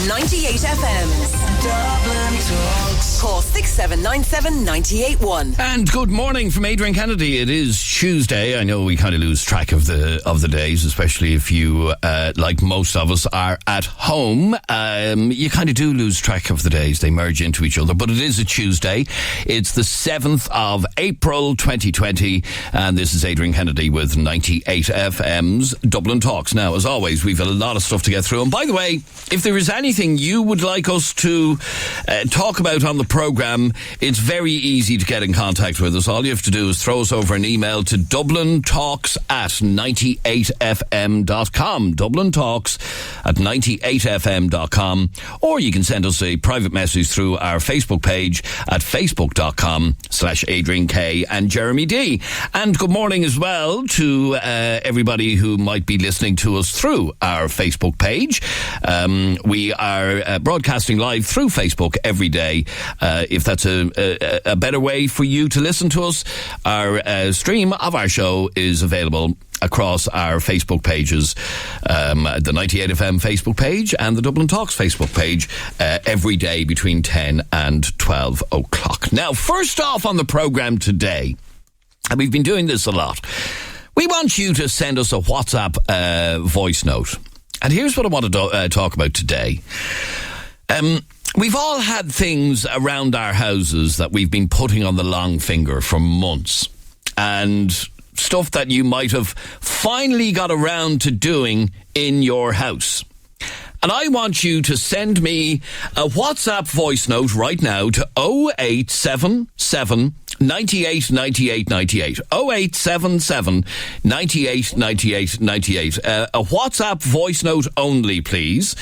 98FM's Dublin Talks. Call 6797 981. And good morning from Adrian Kennedy. It is Tuesday. I know we kind of lose track of the days, especially if you, like most of us, are at home. You kind of do lose track of the days. They merge into each other. But it is a Tuesday. It's the 7th of April 2020. And this is Adrian Kennedy with 98FM's Dublin Talks. Now, as always, we've a lot of stuff to get through. And by the way, if there is anything you would like us to talk about on the programme, it's very easy to get in contact with us. All you have to do is throw us over an email to dublintalks@98fm.com. dublintalks@98fm.com. Or you can send us a private message through our Facebook page at facebook.com/Adrian K and Jeremy D. And good morning as well to everybody who might be listening to us through our Facebook page. We are broadcasting live through Facebook every day. If that's a better way for you to listen to us, our stream of our show is available across our Facebook pages, the 98FM Facebook page and the Dublin Talks Facebook page, every day between 10 and 12 o'clock. Now, first off on the programme today, and we've been doing this a lot, we want you to send us a WhatsApp voice note. And here's what I want to talk about today. We've all had things around our houses that we've been putting on the long finger for months. And stuff that you might have finally got around to doing in your house. And I want you to send me a WhatsApp voice note right now to 0877 98 98 98. 0877 98 98 98. A WhatsApp voice note only, please.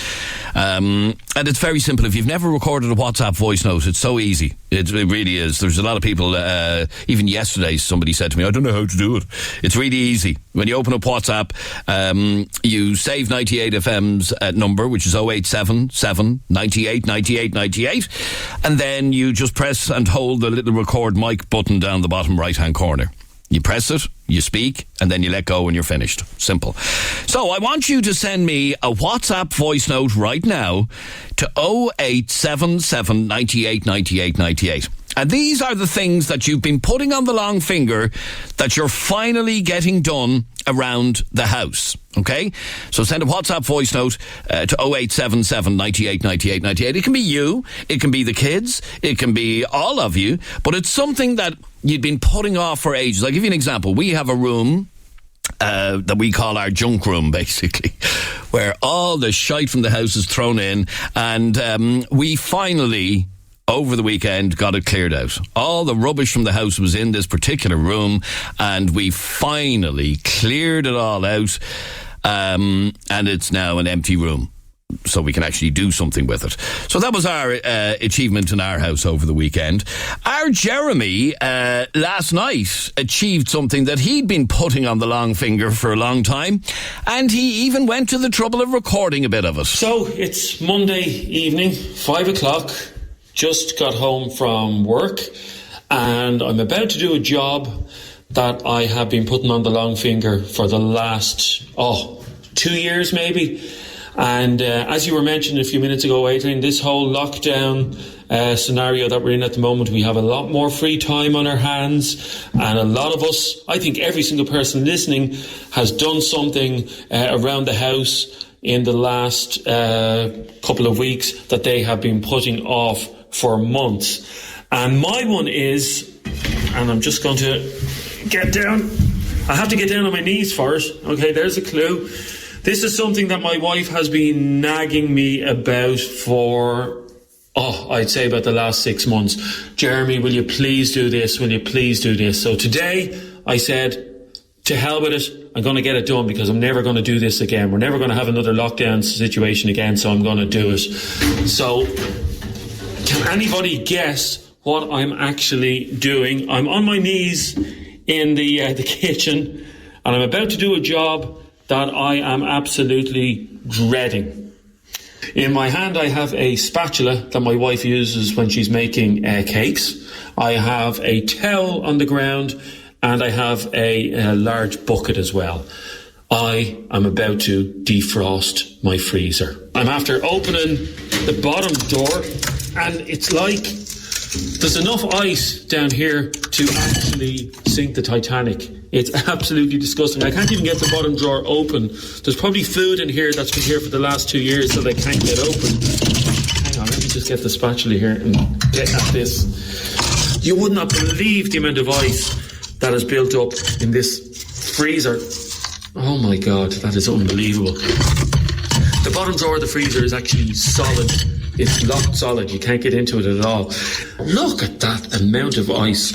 And it's very simple. If you've never recorded a WhatsApp voice note, it's so easy. It really is. There's a lot of people, even yesterday, somebody said to me, I don't know how to do it. It's really easy. When you open up WhatsApp, you save 98FM's number, which is 0877 98 98 98, and then you just press and hold the little record mic button down the bottom right-hand corner. You press it, you speak, and then you let go and you're finished. Simple. So I want you to send me a WhatsApp voice note right now to 0877 98 98 98. And these are the things that you've been putting on the long finger that you're finally getting done around the house. Okay? So send a WhatsApp voice note to 0877 98 98 98. It can be you, it can be the kids, it can be all of you, but it's something that you've been putting off for ages. I'll give you an example. We have a room that we call our junk room, basically, where all the shite from the house is thrown in, and we finally, over the weekend, got it cleared out. All the rubbish from the house was in this particular room, and we finally cleared it all out, and it's now an empty room. So we can actually do something with it. So that was our achievement in our house over the weekend. Our Jeremy last night achieved something that he'd been putting on the long finger for a long time, and he even went to the trouble of recording a bit of it. So it's Monday evening, 5 o'clock. Just got home from work, and I'm about to do a job that I have been putting on the long finger for the last 2 years maybe. And as you were mentioning a few minutes ago, Adrian, this whole lockdown scenario that we're in at the moment, we have a lot more free time on our hands, and a lot of us, I think every single person listening, has done something around the house in the last couple of weeks that they have been putting off for months. And my one is, and I'm just going to get down, I have to get down on my knees first. Okay, there's a clue. This is something that my wife has been nagging me about for, I'd say about the last 6 months. Jeremy, will you please do this? Will you please do this? So today I said, to hell with it, I'm going to get it done, because I'm never going to do this again. We're never going to have another lockdown situation again, so I'm going to do it. So, can anybody guess what I'm actually doing? I'm on my knees in the kitchen, and I'm about to do a job that I am absolutely dreading. In my hand, I have a spatula that my wife uses when she's making cakes. I have a towel on the ground, and I have a large bucket as well. I am about to defrost my freezer. I'm after opening the bottom door, and it's like there's enough ice down here to actually sink the Titanic. It's absolutely disgusting. I can't even get the bottom drawer open. There's probably food in here that's been here for the last 2 years, so they can't get open. Hang on, let me just get the spatula here and get at this. You would not believe the amount of ice that is built up in this freezer. Oh my God, that is unbelievable. The bottom drawer of the freezer is actually solid. It's locked solid. You can't get into it at all. Look at that amount of ice.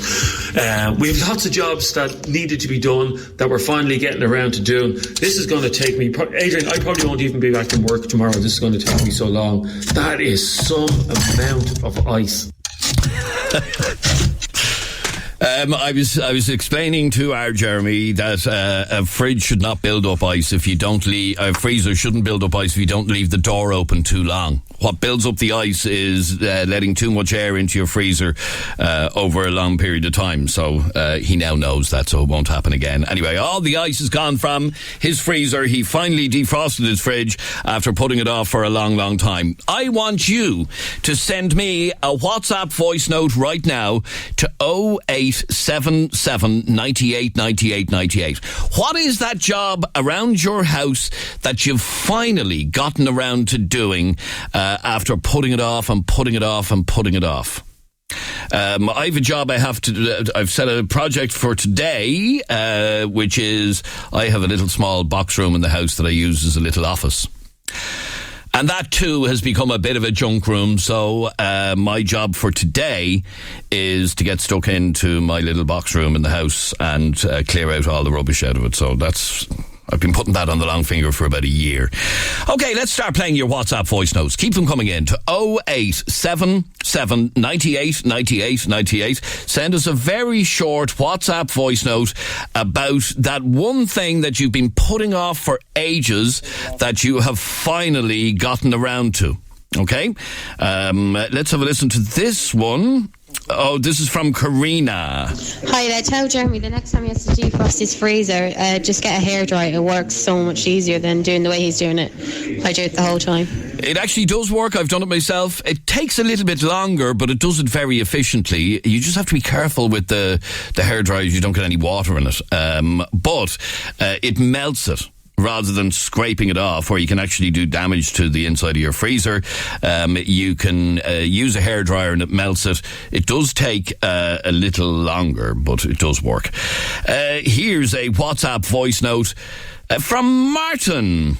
We have lots of jobs that needed to be done that we're finally getting around to doing. This is going to take me... Adrian, I probably won't even be back in work tomorrow. This is going to take me so long. That is some amount of ice. I was explaining to our Jeremy that a fridge should not build up ice if you don't leave. A freezer shouldn't build up ice if you don't leave the door open too long. What builds up the ice is letting too much air into your freezer over a long period of time. So he now knows that, so it won't happen again. Anyway, all the ice is gone from his freezer. He finally defrosted his fridge after putting it off for a long, long time. I want you to send me a WhatsApp voice note right now to 0877 98 98 98. What is that job around your house that you've finally gotten around to doing after putting it off and putting it off and putting it off? I have a job I have to do. I've set a project for today, which is I have a little small box room in the house that I use as a little office. And that too has become a bit of a junk room, so my job for today is to get stuck into my little box room in the house and clear out all the rubbish out of it. So I've been putting that on the long finger for about a year. Okay, let's start playing your WhatsApp voice notes. Keep them coming in to 0877 98 98 98. Send us a very short WhatsApp voice note about that one thing that you've been putting off for ages that you have finally gotten around to. Okay? Let's have a listen to this one. Oh, this is from Karina. Hi there, tell Jeremy the next time he has to defrost his freezer, just get a hairdryer. It works so much easier than doing the way he's doing it. I do it the whole time. It actually does work. I've done it myself. It takes a little bit longer, but it does it very efficiently. You just have to be careful with the hairdryers. You don't get any water in it. But it melts it, rather than scraping it off, where you can actually do damage to the inside of your freezer. You can use a hairdryer and it melts it. It does take a little longer, but it does work. Here's a WhatsApp voice note from Martin.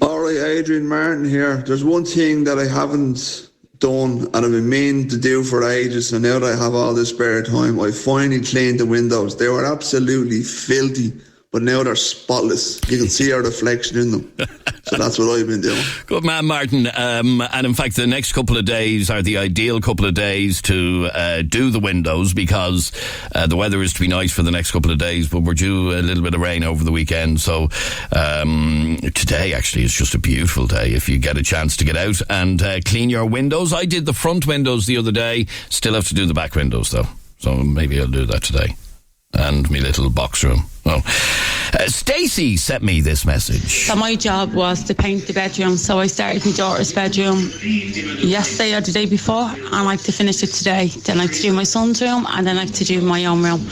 All right, Adrian, Martin here. There's one thing that I haven't done and I've been meaning to do for ages, and now that I have all this spare time, I finally cleaned the windows. They were absolutely filthy, but now they're spotless. You can see our reflection in them. So that's what I've been doing. Good man, Martin. And in fact, the next couple of days are the ideal couple of days to do the windows, because the weather is to be nice for the next couple of days, but we're due a little bit of rain over the weekend. So today actually is just a beautiful day if you get a chance to get out and clean your windows. I did the front windows the other day. Still have to do the back windows though. So maybe I'll do that today. And my little box room. Oh. Stacey sent me this message. So my job was to paint the bedroom. So I started my daughter's bedroom yesterday or the day before, and I like to finish it today. Then I like to do my son's room, and then I like to do my own room,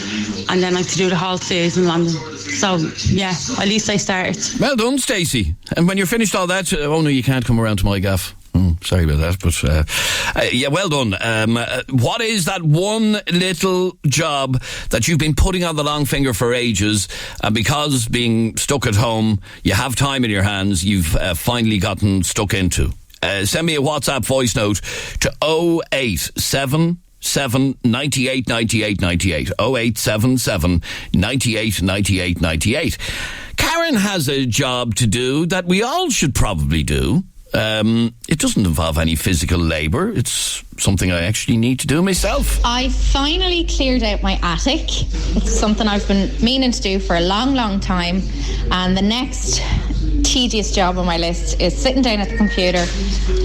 and then I like to do the whole series in London. So yeah, at least I started. Well done, Stacey. And when you're finished all that, oh no, you can't come around to my gaff. Sorry about that, but yeah, well done. What is that one little job that you've been putting on the long finger for ages, and because being stuck at home, you have time in your hands, you've finally gotten stuck into? Send me a WhatsApp voice note to 0877 98 98 98. 0877 98 98 98. Karen has a job to do that we all should probably do. It doesn't involve any physical labour. It's something I actually need to do myself. I finally cleared out my attic. It's something I've been meaning to do for a long, long time. And the next tedious job on my list is sitting down at the computer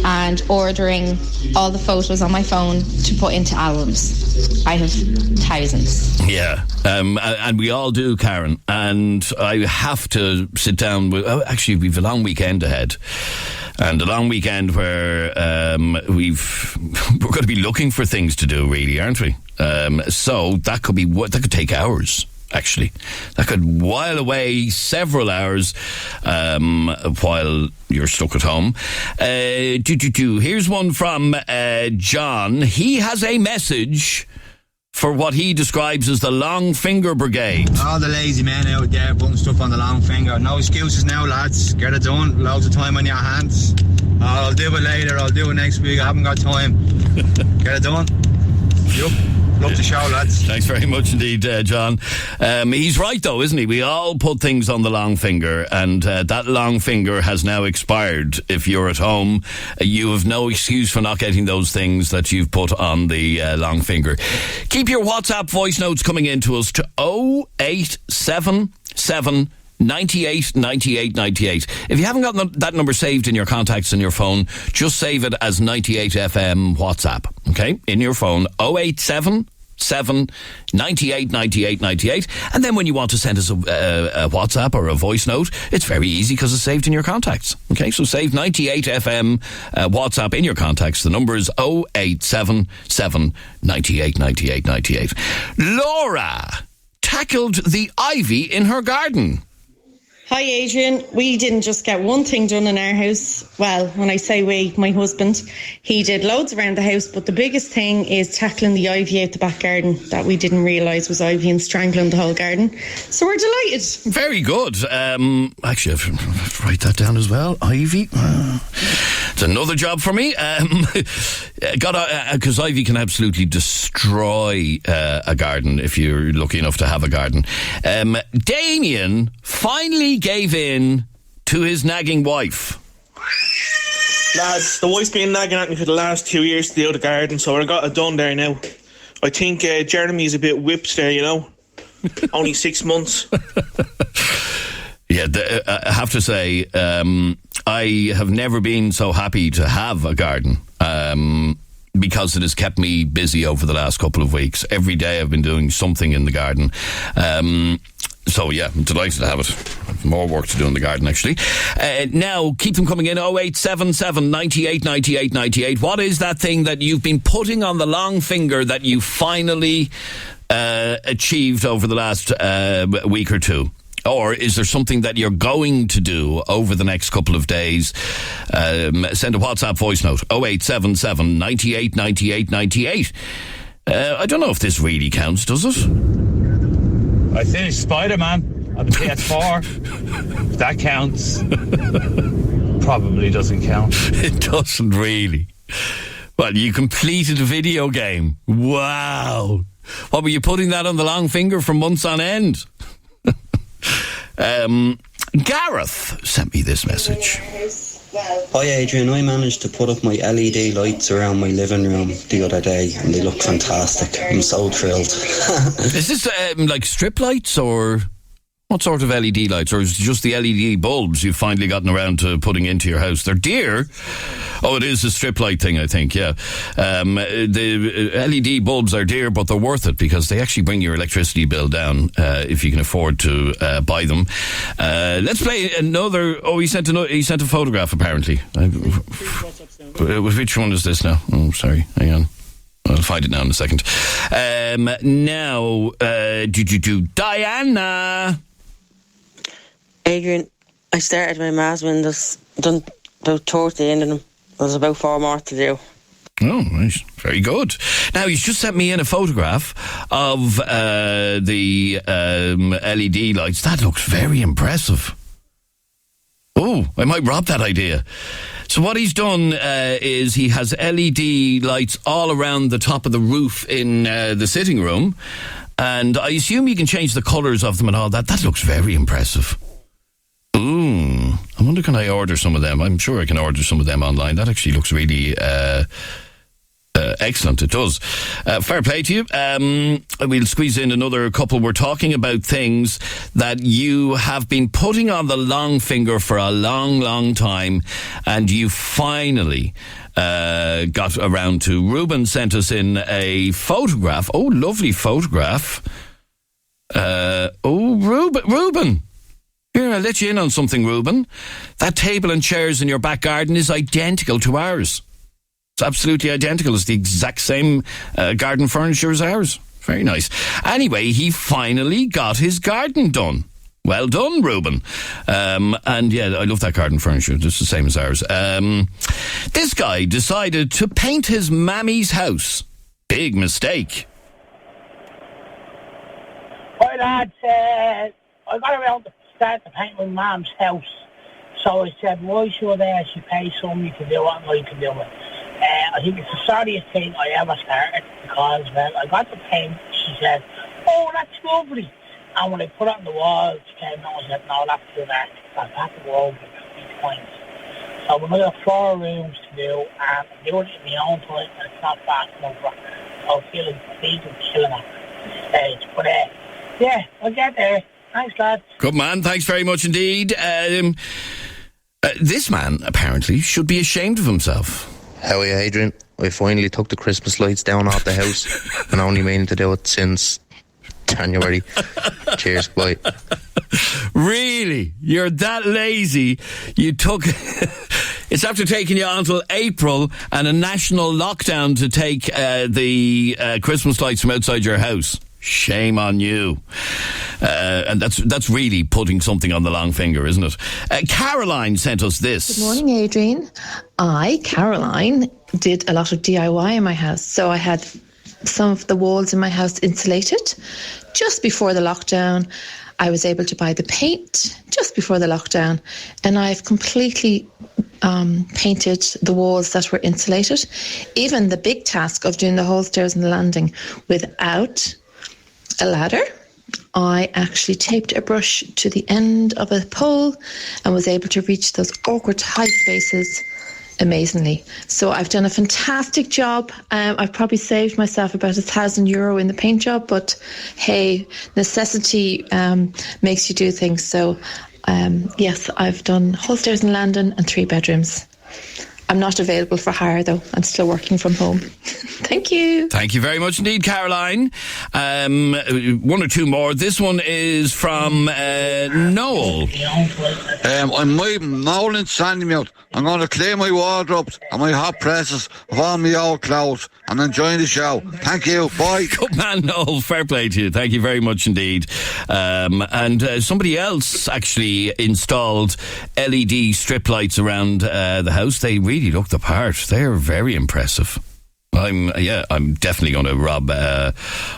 and ordering all the photos on my phone to put into albums. I have thousands. Yeah, and we all do, Karen. And I have to sit down with... actually, we've a long weekend ahead. And a long weekend where we're going to be looking for things to do, really, aren't we? So that could take hours. Actually, that could while away several hours while you're stuck at home. Here's one from John. He has a message for what he describes as the long finger brigade. All the lazy men out there putting stuff on the long finger. No excuses now, lads. Get it done. Loads of time on your hands. I'll do it later. I'll do it next week. I haven't got time. Get it done. Yup. Love the show, lads. Thanks very much indeed, John. He's right, though, isn't he? We all put things on the long finger, and that long finger has now expired. If you're at home, you have no excuse for not getting those things that you've put on the long finger. Keep your WhatsApp voice notes coming in to us to 0877 98 98 98. If you haven't got that number saved in your contacts in your phone, just save it as 98FM WhatsApp, okay? In your phone, 0877 98 98 98. And then when you want to send us a WhatsApp or a voice note, it's very easy because it's saved in your contacts, okay? So save 98FM WhatsApp in your contacts. The number is 0877 98 98 98. Laura tackled the ivy in her garden. Hi Adrian, we didn't just get one thing done in our house. Well, when I say we, my husband, he did loads around the house, but the biggest thing is tackling the ivy out the back garden that we didn't realise was ivy and strangling the whole garden. So we're delighted. Very good. Actually, I have to write that down as well. Ivy. It's another job for me. Because ivy can absolutely destroy a garden if you're lucky enough to have a garden. Damien finally gave in to his nagging wife. Lads, the wife's been nagging at me for the last 2 years to do the garden, so I got it done there now. I think Jeremy's a bit whipped there, you know. Only 6 months. Yeah, I have to say, I have never been so happy to have a garden because it has kept me busy over the last couple of weeks. Every day I've been doing something in the garden. So, yeah, I'm delighted to have it. More work to do in the garden, actually. Now, keep them coming in, 0877 98 98 98. What is that thing that you've been putting on the long finger that you finally achieved over the last week or two? Or is there something that you're going to do over the next couple of days? Send a WhatsApp voice note, 0877 98 98 98. I don't know if this really counts, does it? I finished Spider-Man on the PS4. That counts. Probably doesn't count. It doesn't really. Well, you completed a video game. Wow. What, were you putting that on the long finger for months on end? Gareth sent me this message. Hi Adrian, I managed to put up my LED lights around my living room the other day and they look fantastic. I'm so thrilled. Is this like strip lights or what sort of LED lights, or is it just the LED bulbs you've finally gotten around to putting into your house? They're dear. Oh, it is a strip light thing, I think, yeah. The LED bulbs are dear, but they're worth it because they actually bring your electricity bill down if you can afford to buy them. Let's play another. Oh, he sent a photograph, apparently. Which one is this now? Oh, sorry, hang on. I'll find it now in a second. Now, Diana. Adrian, I started my ma's windows, done about 30 in them. There's about 4 more to do. Oh, right. Very good. Now, he's just sent me in a photograph of the LED lights. That looks very impressive. Oh, I might rob that idea. So what he's done is he has LED lights all around the top of the roof in the sitting room, and I assume you can change the colours of them and all that. That looks very impressive. Ooh, I wonder, can I order some of them? I'm sure I can order some of them online. That actually looks really excellent. It does. Fair play to you. We'll squeeze in another couple. We're talking about things that you have been putting on the long finger for a long, long time, and you finally got around to. Ruben sent us in a photograph. Oh, lovely photograph. Ruben. Here, I'll let you in on something, Reuben. That table and chairs in your back garden is identical to ours. It's absolutely identical. It's the exact same garden furniture as ours. Very nice. Anyway, he finally got his garden done. Well done, Reuben. And yeah, I love that garden furniture. Just the same as ours. This guy decided to paint his mammy's house. Big mistake. Hi, lads. I got around to start to paint my mum's house. So I said, why should she pay somebody to do it and I can do it? I think it's the sorriest thing I ever started because, well, I got the paint. She said, oh, that's lovely. And when I put it on the wall, she came and I said, no, that's too dark. I have to go over each point. So we've got 4 rooms to do, and I'm doing it in my own time, and it's not fast enough. So I'm feeling big and killing at this stage. But, yeah, I'll get there. Thanks, lads. Good man. Thanks very much indeed. This man, apparently, should be ashamed of himself. How are you, Adrian? I finally took the Christmas lights down off the house and only meaning to do it since January. Cheers, bye. Really? You're that lazy? You took... It's after taking you until April and a national lockdown to take the Christmas lights from outside your house. Shame on you. And that's really putting something on the long finger, isn't it? Caroline sent us this. Good morning, Adrian. Caroline, did a lot of DIY in my house. So I had some of the walls in my house insulated. Just before the lockdown, I was able to buy the paint just before the lockdown. And I've completely painted the walls that were insulated. Even the big task of doing the whole stairs and the landing without a ladder, I actually taped a brush to the end of a pole and was able to reach those awkward high spaces amazingly. So I've done a fantastic job. I've probably saved myself about €1,000 in the paint job, but hey, necessity makes you do things. So yes, I've done whole stairs and landing and 3 bedrooms. I'm not available for hire, though. I'm still working from home. Thank you. Thank you very much indeed, Caroline. 1 or 2 more. This one is from Noel. I'm moving Noel in Sandymouth. I'm going to clear my wardrobes and my hot presses of all my old clothes and enjoy the show. Thank you. Bye. Good man, Noel. Fair play to you. Thank you very much indeed. And somebody else actually installed LED strip lights around the house. They really look the part. They're very impressive. I'm definitely going to rob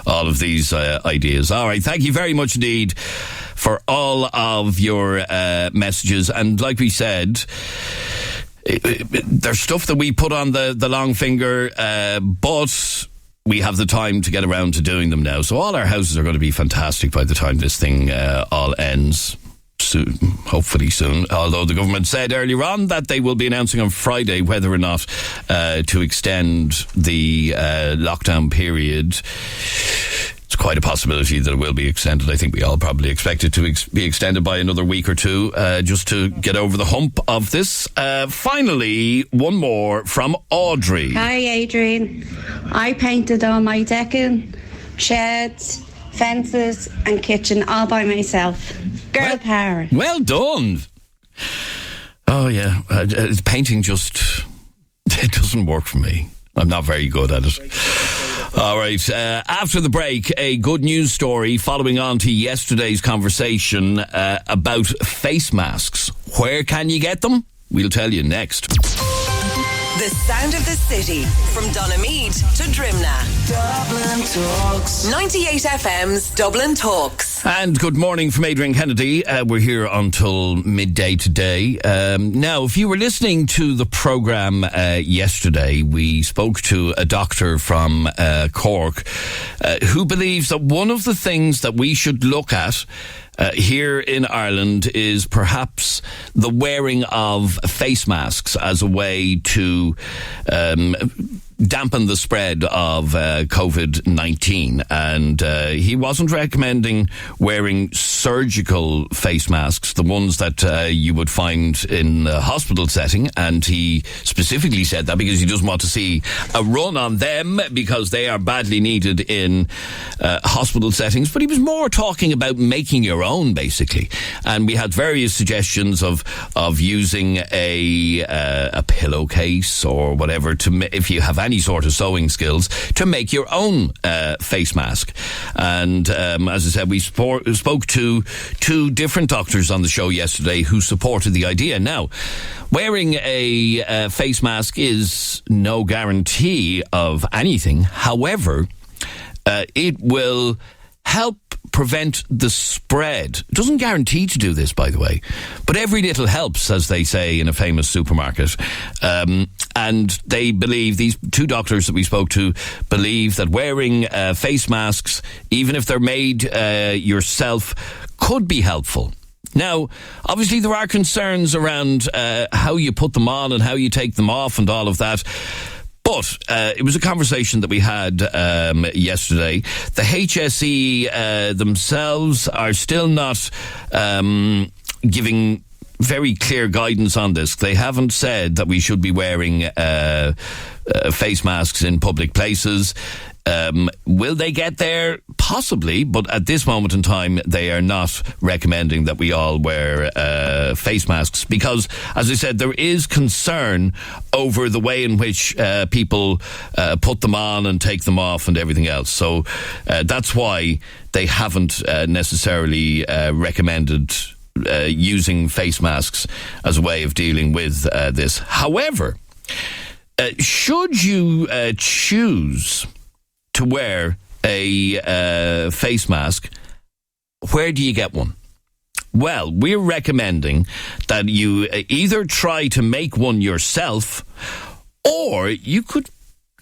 all of these ideas. All right, thank you very much indeed for all of your messages. And like we said, there's stuff that we put on the long finger, but we have the time to get around to doing them now. So all our houses are going to be fantastic by the time this thing all ends. Soon, hopefully soon, although the government said earlier on that they will be announcing on Friday whether or not to extend the lockdown period. It's quite a possibility that it will be extended. I think we all probably expect it to be extended by another week or 2 just to get over the hump of this. Finally, one more from Audrey. Hi, Adrian. I painted all my decking, sheds, fences and kitchen all by myself. Girl power. Well done. Oh yeah, painting just, it doesn't work for me. I'm not very good at it. All right, after the break, a good news story following on to yesterday's conversation about face masks. Where can you get them? We'll tell you next. The sound of the city from Donamead to Drimna. Dublin Talks. 98FM's Dublin Talks. And good morning from Adrian Kennedy. We're here until midday today. Now, if you were listening to the programme yesterday, we spoke to a doctor from Cork who believes that one of the things that we should look at here in Ireland is perhaps the wearing of face masks as a way to dampen the spread of COVID-19, and he wasn't recommending wearing surgical face masks, the ones that you would find in a hospital setting, and he specifically said that because he doesn't want to see a run on them because they are badly needed in hospital settings. But he was more talking about making your own, basically, and we had various suggestions of using a pillowcase or whatever if you have any sort of sewing skills, to make your own face mask. And as I said, we spoke to two different doctors on the show yesterday who supported the idea. Now, wearing a face mask is no guarantee of anything. However, it will help prevent the spread. It doesn't guarantee to do this, by the way, but every little helps, as they say in a famous supermarket. And they believe, these two doctors that we spoke to believe that wearing face masks, even if they're made yourself, could be helpful. Now, obviously there are concerns around how you put them on and how you take them off and all of that. But it was a conversation that we had yesterday. The HSE themselves are still not giving very clear guidance on this. They haven't said that we should be wearing face masks in public places. Will they get there? Possibly, but at this moment in time, they are not recommending that we all wear face masks because, as I said, there is concern over the way in which people put them on and take them off and everything else. So that's why they haven't necessarily recommended using face masks as a way of dealing with this. However, should you choose to wear a face mask, where do you get one? Well, we're recommending that you either try to make one yourself, or you could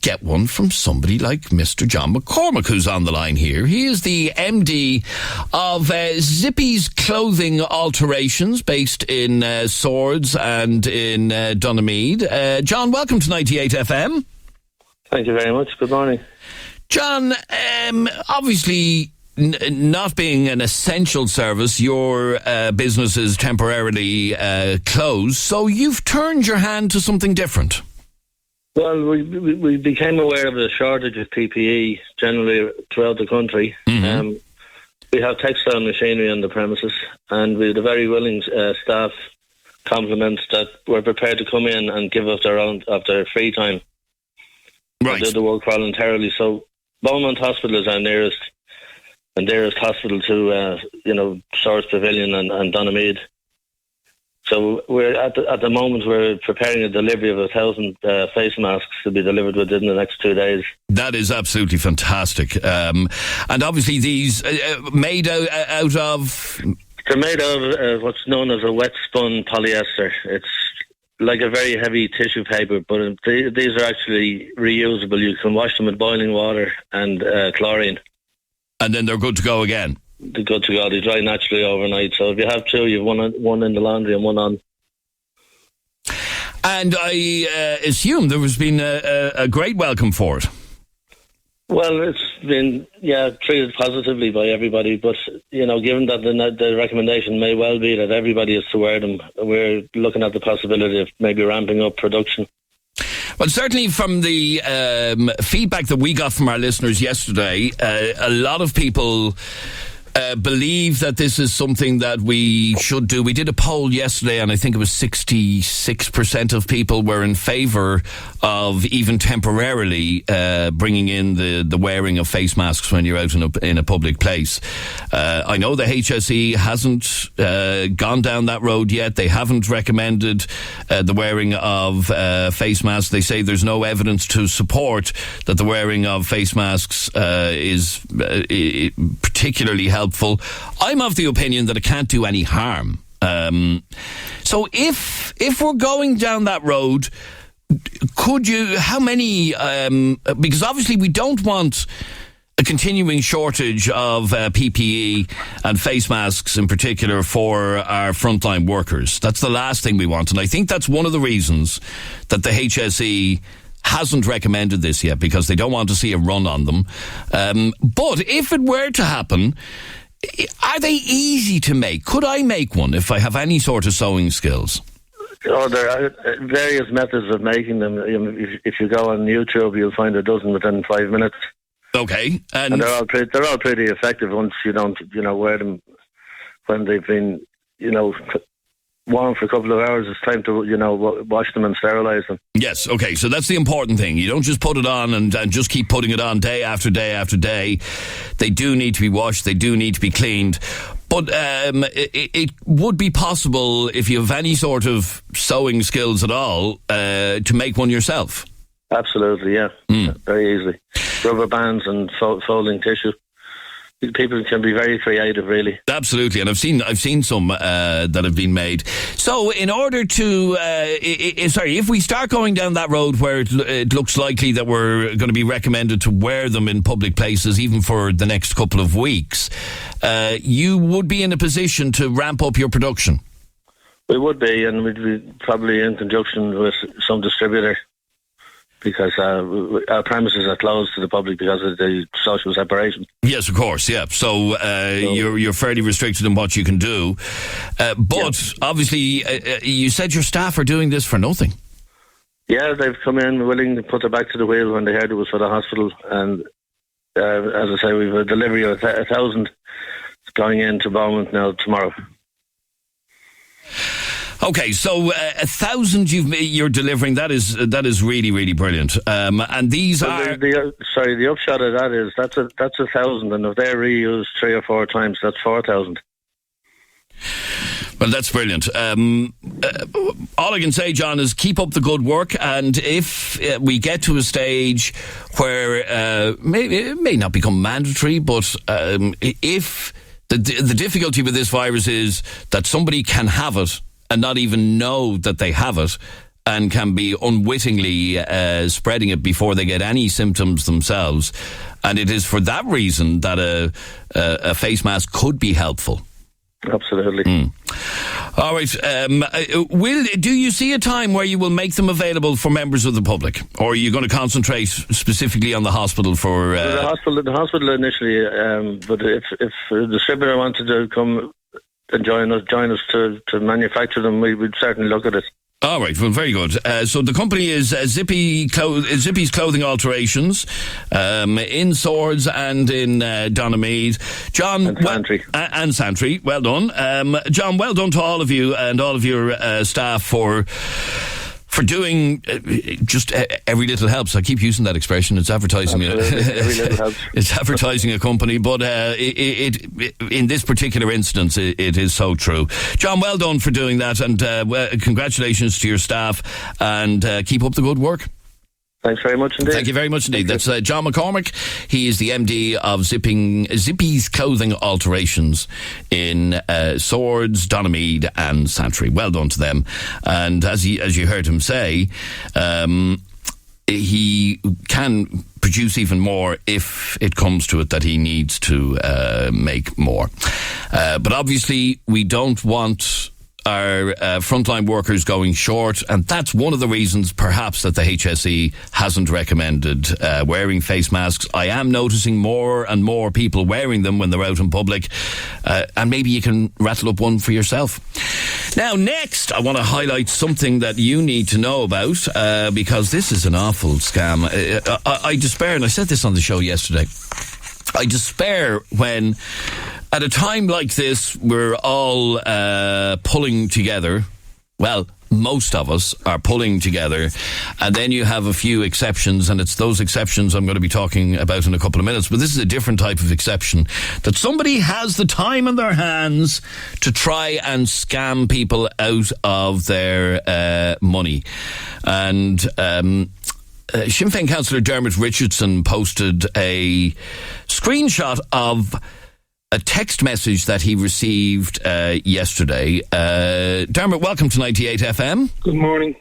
get one from somebody like Mr. John McCormack, who's on the line here. He is the MD of Zippy's Clothing Alterations, based in Swords and in Donamead. John, welcome to 98 FM. Thank you very much. Good morning. John, obviously, not being an essential service, your business is temporarily closed, so you've turned your hand to something different. Well, we became aware of the shortage of PPE generally throughout the country. Mm-hmm. We have textile machinery on the premises, and we had a very willing staff complement that were prepared to come in and give us of their free time. Right. And do the work voluntarily. So Beaumont Hospital is our nearest hospital to Swords Pavilion and Donamead. So we're at the moment we're preparing a delivery of 1,000 face masks to be delivered within the next 2 days. That is absolutely fantastic. And obviously these made out of... They're made out of what's known as a wet spun polyester. It's like a very heavy tissue paper, but these are actually reusable. You can wash them with boiling water and chlorine. And then they're good to go again? They're good to go. They dry naturally overnight. So if you have two, you have one in the laundry and one on. And I assume there has been a great welcome for it. Well, it's been, treated positively by everybody. But, given that the recommendation may well be that everybody is to wear them, we're looking at the possibility of maybe ramping up production. Well, certainly from the feedback that we got from our listeners yesterday, a lot of people believe that this is something that we should do. We did a poll yesterday, and I think it was 66% of people were in favour of even temporarily bringing in the wearing of face masks when you're out in a public place. I know the HSE hasn't gone down that road yet. They haven't recommended the wearing of face masks. They say there's no evidence to support that the wearing of face masks is particularly helpful. I'm of the opinion that it can't do any harm. So if we're going down that road, could you, how many, because obviously we don't want a continuing shortage of PPE and face masks in particular for our frontline workers. That's the last thing we want. And I think that's one of the reasons that the HSE hasn't recommended this yet because they don't want to see a run on them. But if it were to happen, are they easy to make? Could I make one if I have any sort of sewing skills? Oh, there are various methods of making them. If you go on YouTube, you'll find a dozen within 5 minutes. Okay, and they're all pretty effective once you don't, wear them when they've been, warm for a couple of hours. It's time to, wash them and sterilise them. Yes, okay, so that's the important thing. You don't just put it on and just keep putting it on day after day after day. They do need to be washed, they do need to be cleaned. But it would be possible, if you have any sort of sewing skills at all, to make one yourself. Absolutely, yeah. Very easily. Rubber bands and folding tissue. People can be very creative, really. Absolutely, and I've seen some that have been made. So, in order to, if we start going down that road where it looks likely that we're going to be recommended to wear them in public places, even for the next couple of weeks, you would be in a position to ramp up your production. We would be, and we'd be probably in conjunction with some distributor, because our premises are closed to the public because of the social separation. Yes, of course, yeah. So you're fairly restricted in what you can do. But obviously, you said your staff are doing this for nothing. Yeah, they've come in willing to put their back to the wheel when they heard it was for the hospital. And as I say, we've a delivery of 1,000 going into Beaumont now tomorrow. Okay, so 1,000 you're delivering. That is really, really brilliant. And these are the upshot of that is that's 1,000, and if they're reused 3 or 4 times, that's 4,000. Well, that's brilliant. All I can say, John, is keep up the good work. And if we get to a stage where it may not become mandatory, but if the difficulty with this virus is that somebody can have it and not even know that they have it, and can be unwittingly spreading it before they get any symptoms themselves. And it is for that reason that a face mask could be helpful. Absolutely. All right. Do you see a time where you will make them available for members of the public, or are you going to concentrate specifically on the hospital for... The hospital initially, but if the distributor wanted to come and join us to manufacture them, we'd certainly look at it. All right, well, very good. So the company is Zippy's Clothing Alterations in Swords and in Donamead. John and Santry. And Santry, well done. John, well done to all of you and all of your staff for doing just every little helps. I keep using that expression. It's advertising. Every little helps. It's advertising a company, but it in this particular instance, it is so true. John, well done for doing that, and congratulations to your staff, and keep up the good work. Thanks very much indeed. Thank you very much indeed. That's John McCormick. He is the MD of Zippy's Clothing Alterations in Swords, Donamead and Santry. Well done to them. And as you heard him say, he can produce even more if it comes to it that he needs to make more. But obviously we don't want our frontline workers going short, and that's one of the reasons perhaps that the HSE hasn't recommended wearing face masks. I am noticing more and more people wearing them when they're out in public, and maybe you can rattle up one for yourself. Now, next, I want to highlight something that you need to know about, because this is an awful scam. I despair, and I said this on the show yesterday, I despair when, at a time like this, we're all pulling together. Well, most of us are pulling together, and then you have a few exceptions, and it's those exceptions I'm going to be talking about in a couple of minutes. But this is a different type of exception, that somebody has the time in their hands to try and scam people out of their money. And Sinn Féin councillor Dermot Richardson posted a screenshot of a text message that he received yesterday. Dermot, welcome to 98 FM. Good morning.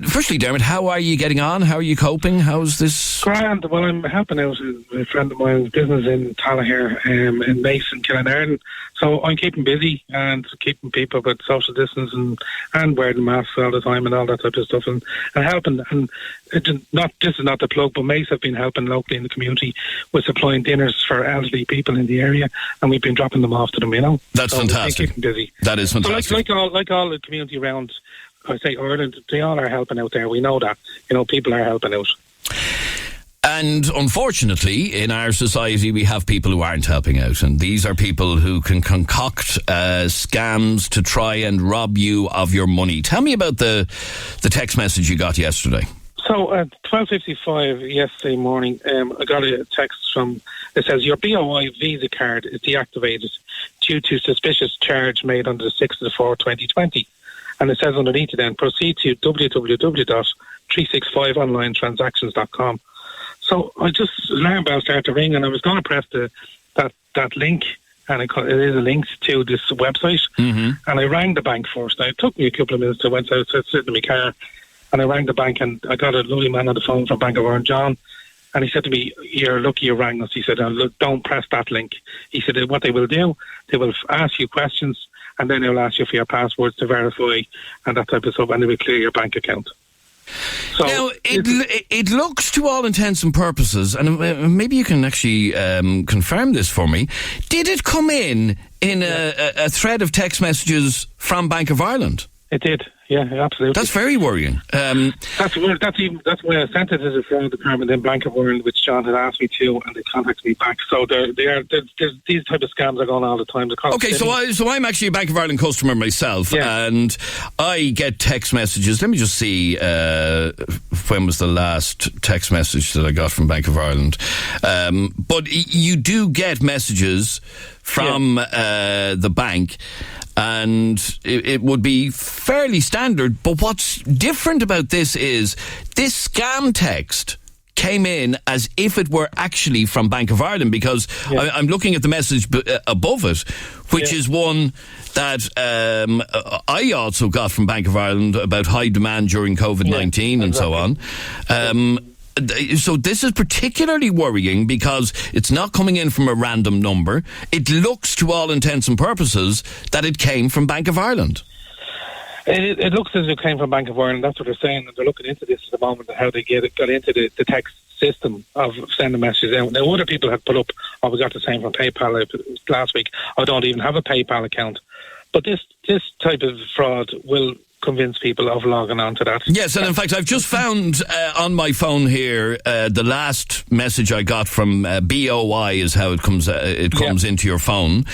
Firstly, Dermot, how are you getting on? How are you coping? How's this? Grand. Well, I'm helping out a friend of mine's business in Tallahere, in Mason, Killinarden. So I'm keeping busy and keeping people with social distance and wearing masks all the time and all that type of stuff and helping. And this is not the plug, but Mace have been helping locally in the community with supplying dinners for elderly people in the area, and we've been dropping them off to them, That's fantastic. Keeping busy. That is fantastic. So like all the community around, I say Ireland, they all are helping out there. We know that. People are helping out. And unfortunately, in our society, we have people who aren't helping out. And these are people who can concoct scams to try and rob you of your money. Tell me about the text message you got yesterday. So at 12:55 yesterday morning, I got a text it says, your BOI Visa card is deactivated due to suspicious charge made on the 6th of the 4th, 2020. And it says underneath it then, proceed to www.365onlinetransactions.com. So I just, alarm bell started to ring, and I was going to press that link, and it is a link to this website. Mm-hmm. And I rang the bank first. Now, it took me a couple of minutes. I went out, sitting in my car, and I rang the bank, and I got a lovely man on the phone from Bank of Ireland, John, and he said to me, you're lucky you rang us. He said, look, don't press that link. He said, what they will do, they will ask you questions, and then they'll ask you for your passwords to verify and that type of stuff, and they will clear your bank account. So now, it looks, to all intents and purposes, and maybe you can actually confirm this for me, did it come in a thread of text messages from Bank of Ireland? It did. Yeah, absolutely. That's very worrying. That's why I sent it to the fraud department in Bank of Ireland, which John had asked me to, and they contacted me back. So these type of scams are going on all the time. Okay, so I'm actually a Bank of Ireland customer myself, and I get text messages. Let me just see when was the last text message that I got from Bank of Ireland. But you do get messages from the bank, and it would be fairly standard. But what's different about this is this scam text came in as if it were actually from Bank of Ireland, because I'm looking at the message above it, which is one that I also got from Bank of Ireland about high demand during COVID-19 and so on. So this is particularly worrying because it's not coming in from a random number. It looks, to all intents and purposes, that it came from Bank of Ireland. It looks as if it came from Bank of Ireland. That's what they're saying. And they're looking into this at the moment, how they got into the text system of sending messages out. Now, other people have put up, we got the same from PayPal last week. I don't even have a PayPal account. But this type of fraud will convince people of logging on to that. Yes, and in fact, I've just found on my phone here the last message I got from BOI is how it comes into your phone,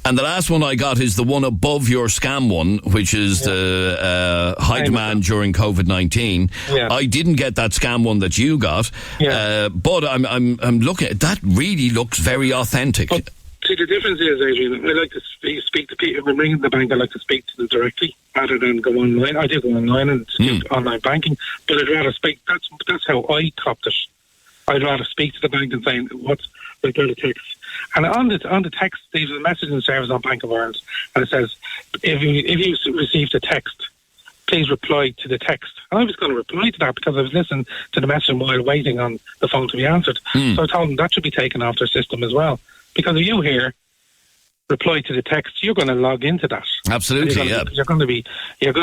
and the last one I got is the one above your scam one, which is the high demand during COVID-19. I didn't get that scam one that you got, but I'm looking at that. Really looks very authentic. See, the difference is, Adrian, I like to speak to people. When ringing the bank, I like to speak to them directly rather than go online. I do go online and do online banking, but I'd rather speak. That's how I copped it. I'd rather speak to the bank and saying, what's the text? And on the text, there's a messaging service on Bank of Ireland, and it says, if you received a text, please reply to the text. And I was going to reply to that because I was listening to the message while waiting on the phone to be answered. So I told them that should be taken off their system as well. Because if you hear reply to the text, you're going to log into that. Absolutely, you're going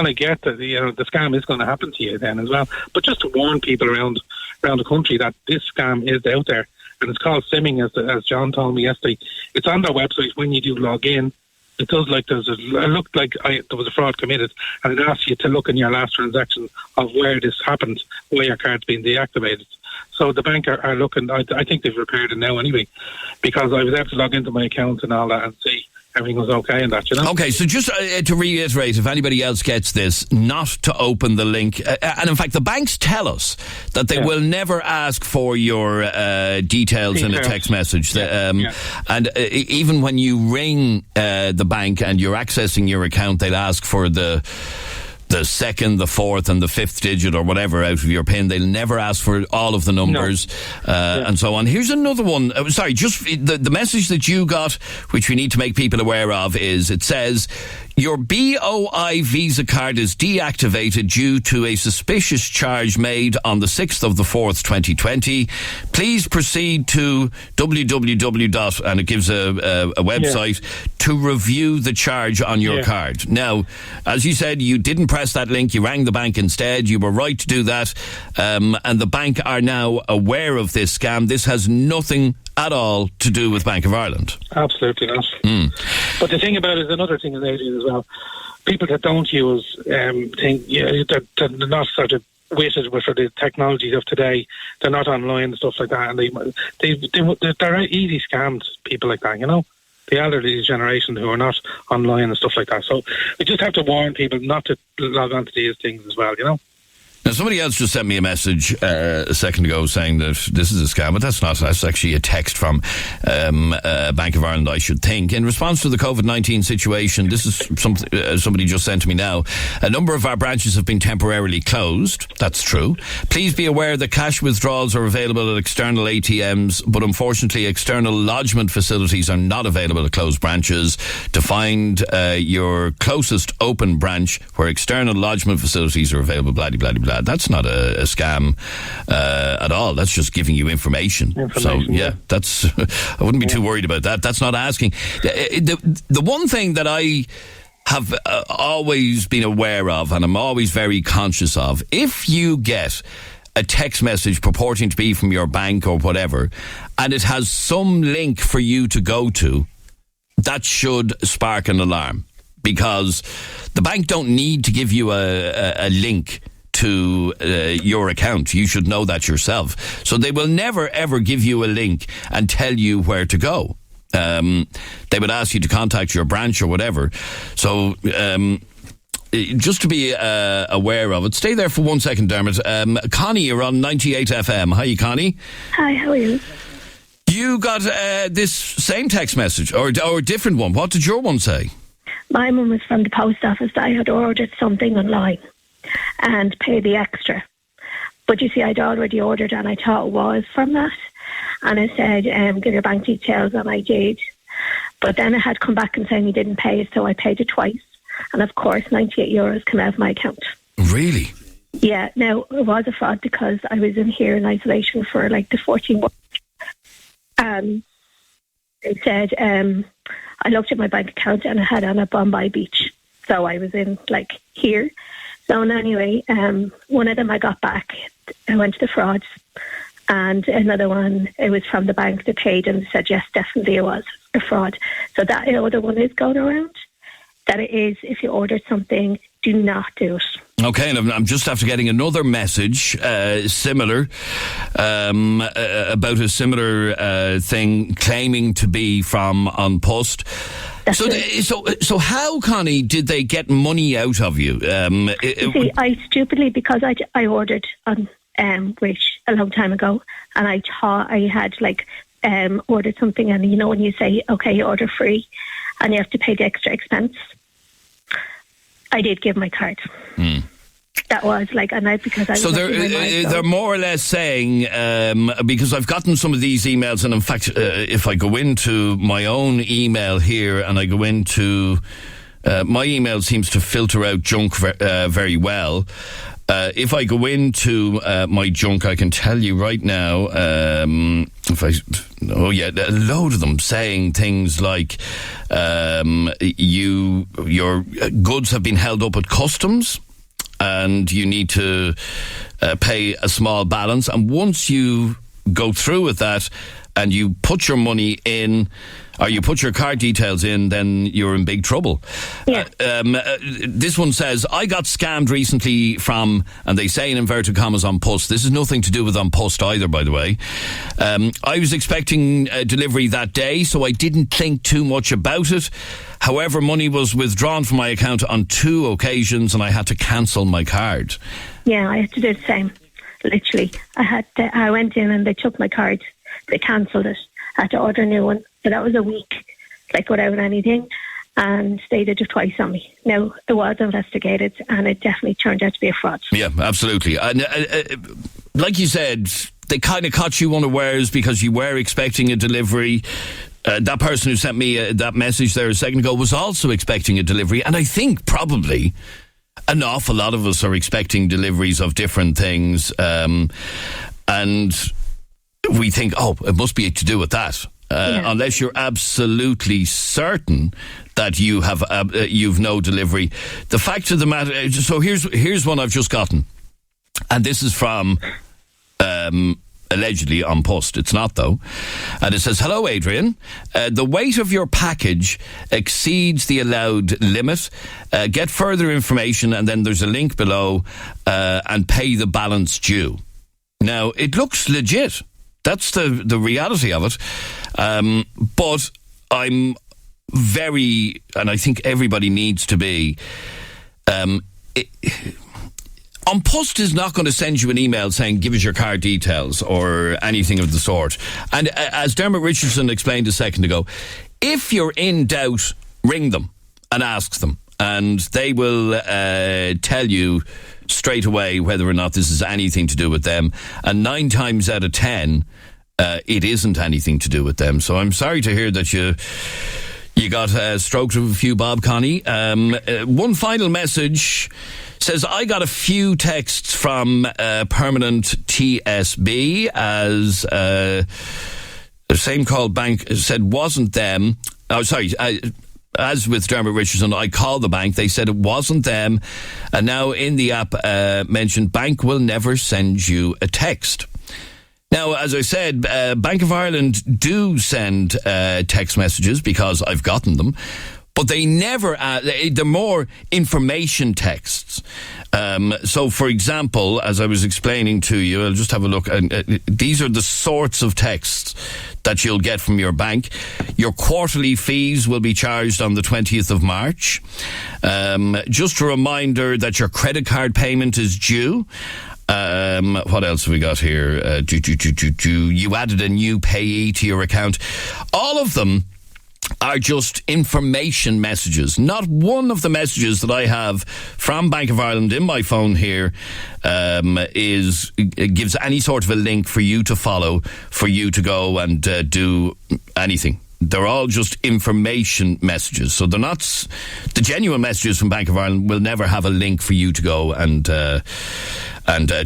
to get the scam is going to happen to you then as well. But just to warn people around the country that this scam is out there, and it's called simming, as John told me yesterday. It's on their website. When you do log in, it does there was a fraud committed, and it asks you to look in your last transaction of where this happened, where your card's been deactivated. So the bank are looking. I think they've repaired it now anyway, because I was able to log into my account and all that and see everything was okay and that, Okay, so just to reiterate, if anybody else gets this, not to open the link. And in fact, the banks tell us that they will never ask for your details in a text message. And even when you ring the bank and you're accessing your account, they'll ask for the second, the fourth, and the fifth digit or whatever out of your PIN. They'll never ask for all of the numbers and so on. Here's another one. Sorry, just the message that you got, which we need to make people aware of, is it says, Your BOI Visa card is deactivated due to a suspicious charge made on the 6th of the 4th, 2020. Please proceed to www. and it gives a website to review the charge on your card. Now, as you said, you didn't press that link. You rang the bank instead. You were right to do that. And the bank are now aware of this scam. This has nothing at all to do with Bank of Ireland. Absolutely not. But the thing about it is another thing in Adrian as well. People that don't use think they're not sort of weighted with the technologies of today. They're not online and stuff like that, and they're easy scams. People like that, you know, the elderly generation who are not online and stuff like that. So we just have to warn people not to log on to these things as well, you know. Now, somebody else just sent me a message a second ago saying that this is a scam, but that's not. That's actually a text from Bank of Ireland, I should think. In response to the COVID-19 situation, this is something somebody just sent to me now. A number of our branches have been temporarily closed. That's true. Please be aware that cash withdrawals are available at external ATMs, but unfortunately external lodgement facilities are not available at closed branches. To find your closest open branch where external lodgement facilities are available, blah, blah, blah, blah. That's not a scam at all. That's just giving you information. So, that's I wouldn't be too worried about that. That's not asking. The one thing that I have always been aware of, and I'm always very conscious of, if you get a text message purporting to be from your bank or whatever, and it has some link for you to go to, that should spark an alarm, because the bank don't need to give you a link to your account. You should know that yourself. So they will never ever give you a link and tell you where to go. They would ask you to contact your branch or whatever. So just to be aware of it. Stay there for 1 second, Dermot. Connie, you're on 98FM. Hi, Connie. Hi, how are you? You got this same text message or a different one. What did your one say? My one was from the post office. I had ordered something online and pay the extra. But you see, I'd already ordered and I thought it was from that. And it said, give your bank details, and I did. But then it had come back and saying you didn't pay it, so I paid it twice. And of course, €98 came out of my account. Really? Yeah, now it was a fraud because I was in here in isolation for like the 14 months. It said, I looked at my bank account and I had on a Bombay Beach. So I was in like here. So anyway, one of them I got back. I went to the frauds, and another one, it was from the bank that paid, and said yes, definitely it was a fraud. So that other one is going around. That it is, if you ordered something, do not do it. Okay, and I'm just after getting another message similar about a similar thing claiming to be from An Post. So how, Connie, did they get money out of you? See, I stupidly, because I ordered on which a long time ago, and I thought I had ordered something, and you know when you say, okay, you order free and you have to pay the extra expense, I did give my card. That was because I was. So they're more or less saying, because I've gotten some of these emails, and in fact, if I go into my own email here and I go into my email, seems to filter out junk very well. If I go into my junk, I can tell you right now, a load of them saying things like, your goods have been held up at customs and you need to pay a small balance. And once you go through with that and you put your money in, or you put your card details in, then you're in big trouble. Yeah. This one says, I got scammed recently from, and they say in inverted commas, An Post. This is nothing to do with An Post either, by the way. I was expecting a delivery that day, so I didn't think too much about it. However, money was withdrawn from my account on 2 occasions and I had to cancel my card. Yeah, I had to do the same. Literally. I went in and they took my card. They cancelled it. I had to order a new one. So that was a week, without anything. And they did it twice on me. Now, it was investigated and it definitely turned out to be a fraud. Yeah, absolutely. And like you said, they kind of caught you unawares because you were expecting a delivery. that person who sent me that message there a second ago was also expecting a delivery, and I think probably an awful lot of us are expecting deliveries of different things, and we think, it must be to do with that. Unless you're absolutely certain that you have you've no delivery. The fact of the matter, so here's one I've just gotten, and this is from allegedly on Post. It's not though, and it says, "Hello, Adrian. The weight of your package exceeds the allowed limit. Get further information, and then there's a link below, and pay the balance due." Now it looks legit. That's the reality of it. But I'm very, and I think everybody needs to be, On Post is not going to send you an email saying, give us your card details or anything of the sort. And as Dermot Richardson explained a second ago, if you're in doubt, ring them and ask them. And they will tell you straight away whether or not this is anything to do with them. And 9 times out of 10, it isn't anything to do with them. So I'm sorry to hear that you got stroked of a few bob, Connie. One final message says, I got a few texts from Permanent TSB as the same call bank said wasn't them. Oh, sorry. As with Dermot Richardson, I called the bank. They said it wasn't them. And now in the app mentioned, bank will never send you a text. Now, as I said, Bank of Ireland do send text messages because I've gotten them. But they never, they're more information texts. So, for example, as I was explaining to you, I'll just have a look. These are the sorts of texts that you'll get from your bank. Your quarterly fees will be charged on the 20th of March. Just a reminder that your credit card payment is due. What else have we got here? You added a new payee to your account. All of them are just information messages. Not one of the messages that I have from Bank of Ireland in my phone here gives any sort of a link for you to follow, for you to go and do anything. They're all just information messages. So they're not... The genuine messages from Bank of Ireland will never have a link for you to go and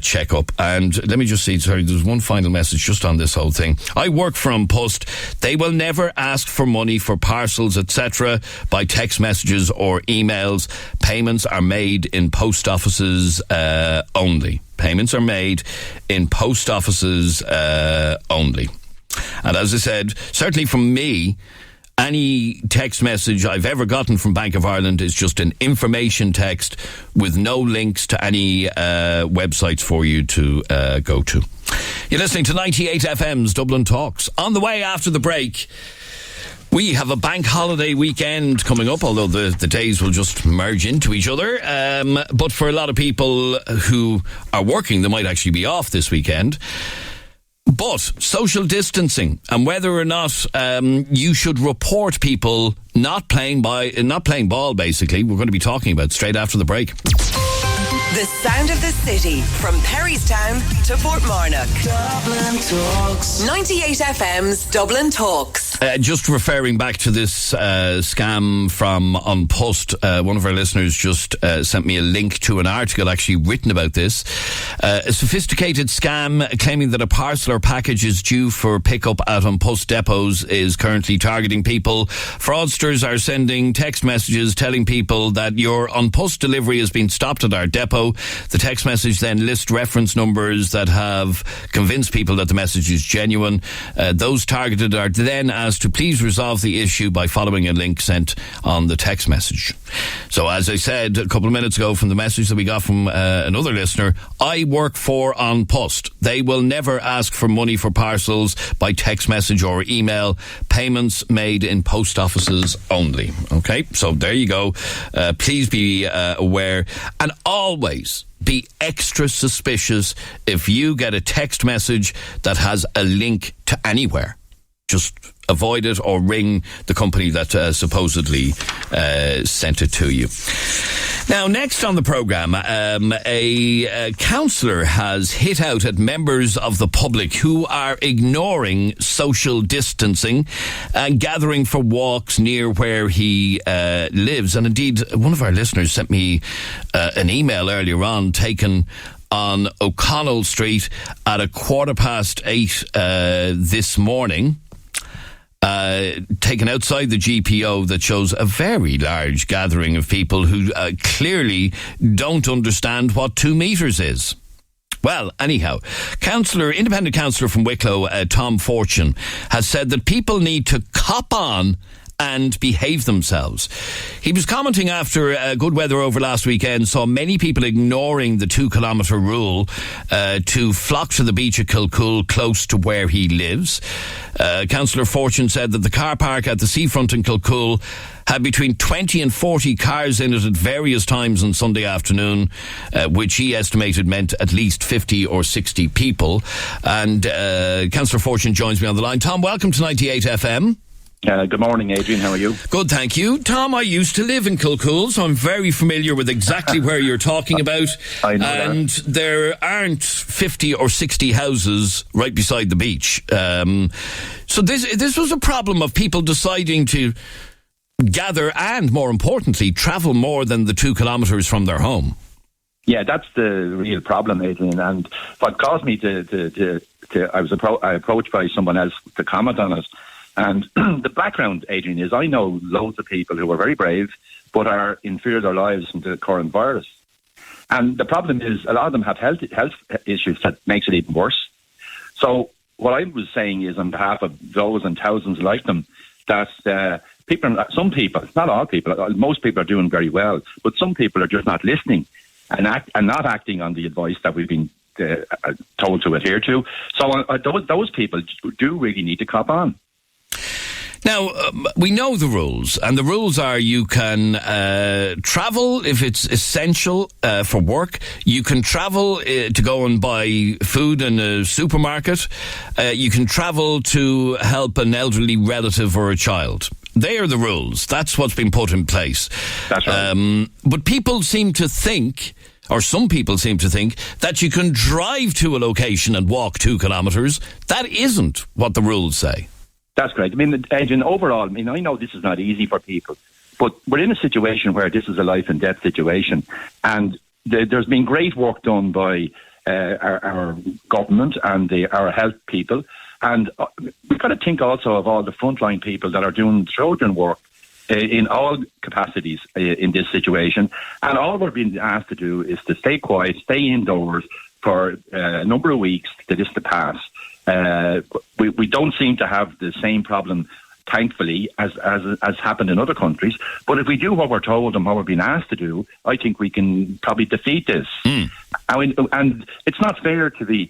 check up. And let me just see, sorry, there's one final message just on this whole thing. I work from Post. They will never ask for money for parcels, etc. by text messages or emails. Payments are made in post offices only. Payments are made in post offices only. And as I said, certainly from me, any text message I've ever gotten from Bank of Ireland is just an information text with no links to any websites for you to go to. You're listening to 98FM's Dublin Talks. On the way after the break, we have a bank holiday weekend coming up, although the days will just merge into each other. But for a lot of people who are working, they might actually be off this weekend. But social distancing and whether or not you should report people not playing ball, basically, we're going to be talking about straight after the break. The sound of the city from Perrystown to Portmarnock. Dublin Talks. 98FM's Dublin Talks. Just referring back to this scam from On Post, one of our listeners just sent me a link to an article actually written about this. A sophisticated scam claiming that a parcel or package is due for pickup at On Post depots is currently targeting people. Fraudsters are sending text messages telling people that your On Post delivery has been stopped at our depot. The text message then lists reference numbers that have convinced people that the message is genuine. Those targeted are then asked to please resolve the issue by following a link sent on the text message. So as I said a couple of minutes ago from the message that we got from another listener, I work for On Post. They will never ask for money for parcels by text message or email. Payments made in post offices only. Okay, so there you go. Please be aware, and always be extra suspicious if you get a text message that has a link to anywhere. Just avoid it or ring the company that supposedly sent it to you. Now, next on the programme, a councillor has hit out at members of the public who are ignoring social distancing and gathering for walks near where he lives. And indeed, one of our listeners sent me an email earlier on taken on O'Connell Street at 8:15 this morning. Taken outside the GPO, that shows a very large gathering of people who clearly don't understand what 2 metres is. Well, anyhow, independent councillor from Wicklow, Tom Fortune, has said that people need to cop on and behave themselves. He was commenting after good weather over last weekend saw many people ignoring the 2-kilometre rule to flock to the beach at Kilcool, close to where he lives. Councillor Fortune said that the car park at the seafront in Kilcool had between 20 and 40 cars in it at various times on Sunday afternoon, which he estimated meant at least 50 or 60 people. And Councillor Fortune joins me on the line. Tom, welcome to 98 FM. Good morning, Adrian. How are you? Good, thank you. Tom, I used to live in Kilcool, so I'm very familiar with exactly where you're talking about. I know and that. There aren't 50 or 60 houses right beside the beach. So this was a problem of people deciding to gather and, more importantly, travel more than the 2 kilometres from their home. Yeah, that's the real problem, Adrian. And what caused me to I was approached by someone else to comment on it. And the background, Adrian, is I know loads of people who are very brave but are in fear of their lives from the current virus. And the problem is a lot of them have health issues that makes it even worse. So what I was saying is, on behalf of those and thousands like them, that some people, not all people, most people are doing very well, but some people are just not listening and not acting on the advice that we've been told to adhere to. So those people do really need to cop on. Now, we know the rules, and the rules are you can travel if it's essential for work. You can travel to go and buy food in a supermarket. You can travel to help an elderly relative or a child. They are the rules. That's what's been put in place. That's right. But people seem to think, or some people seem to think, that you can drive to a location and walk 2 kilometres. That isn't what the rules say. That's correct. I mean, Adrian, overall, I know this is not easy for people, but we're in a situation where this is a life and death situation. And there's been great work done by our government and our health people. And we've got to think also of all the frontline people that are doing children work in all capacities in this situation. And all we're being asked to do is to stay quiet, stay indoors for a number of weeks for this to pass. We don't seem to have the same problem, thankfully, as happened in other countries. But if we do what we're told and what we're being asked to do, I think we can probably defeat this. And it's not fair to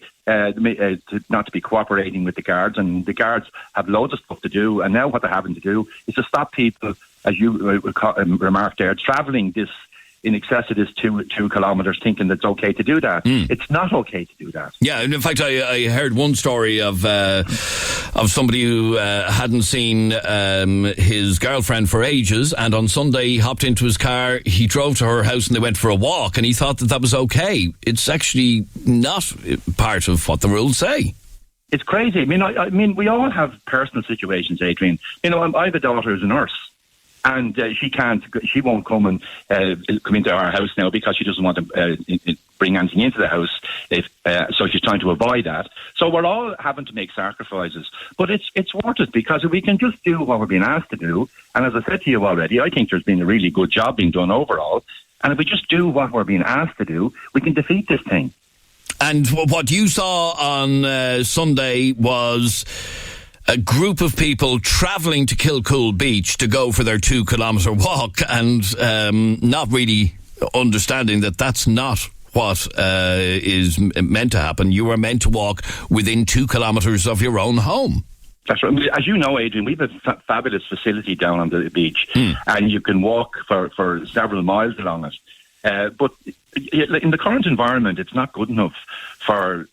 not to be cooperating with the guards, and the guards have loads of stuff to do. And now what they're having to do is to stop people, as you remarked there, travelling this in excess of this 2 kilometres, thinking it's okay to do that. It's not okay to do that. Yeah, and in fact, I heard one story of somebody who hadn't seen his girlfriend for ages, and on Sunday he hopped into his car, he drove to her house and they went for a walk, and he thought that was okay. It's actually not part of what the rules say. It's crazy. I mean, we all have personal situations, Adrian. I have a daughter who's a nurse. And she won't come and come into our house now because she doesn't want to bring anything into the house. So she's trying to avoid that. So we're all having to make sacrifices. But it's worth it, because if we can just do what we're being asked to do, and as I said to you already, I think there's been a really good job being done overall. And if we just do what we're being asked to do, we can defeat this thing. And what you saw on Sunday was a group of people travelling to Kilcool Beach to go for their 2 kilometre walk, and not really understanding that that's not what is meant to happen. You are meant to walk within 2 kilometres of your own home. That's right. As you know, Adrian, we have a fabulous facility down on the beach, and you can walk for several miles along it. But in the current environment, it's not good enough for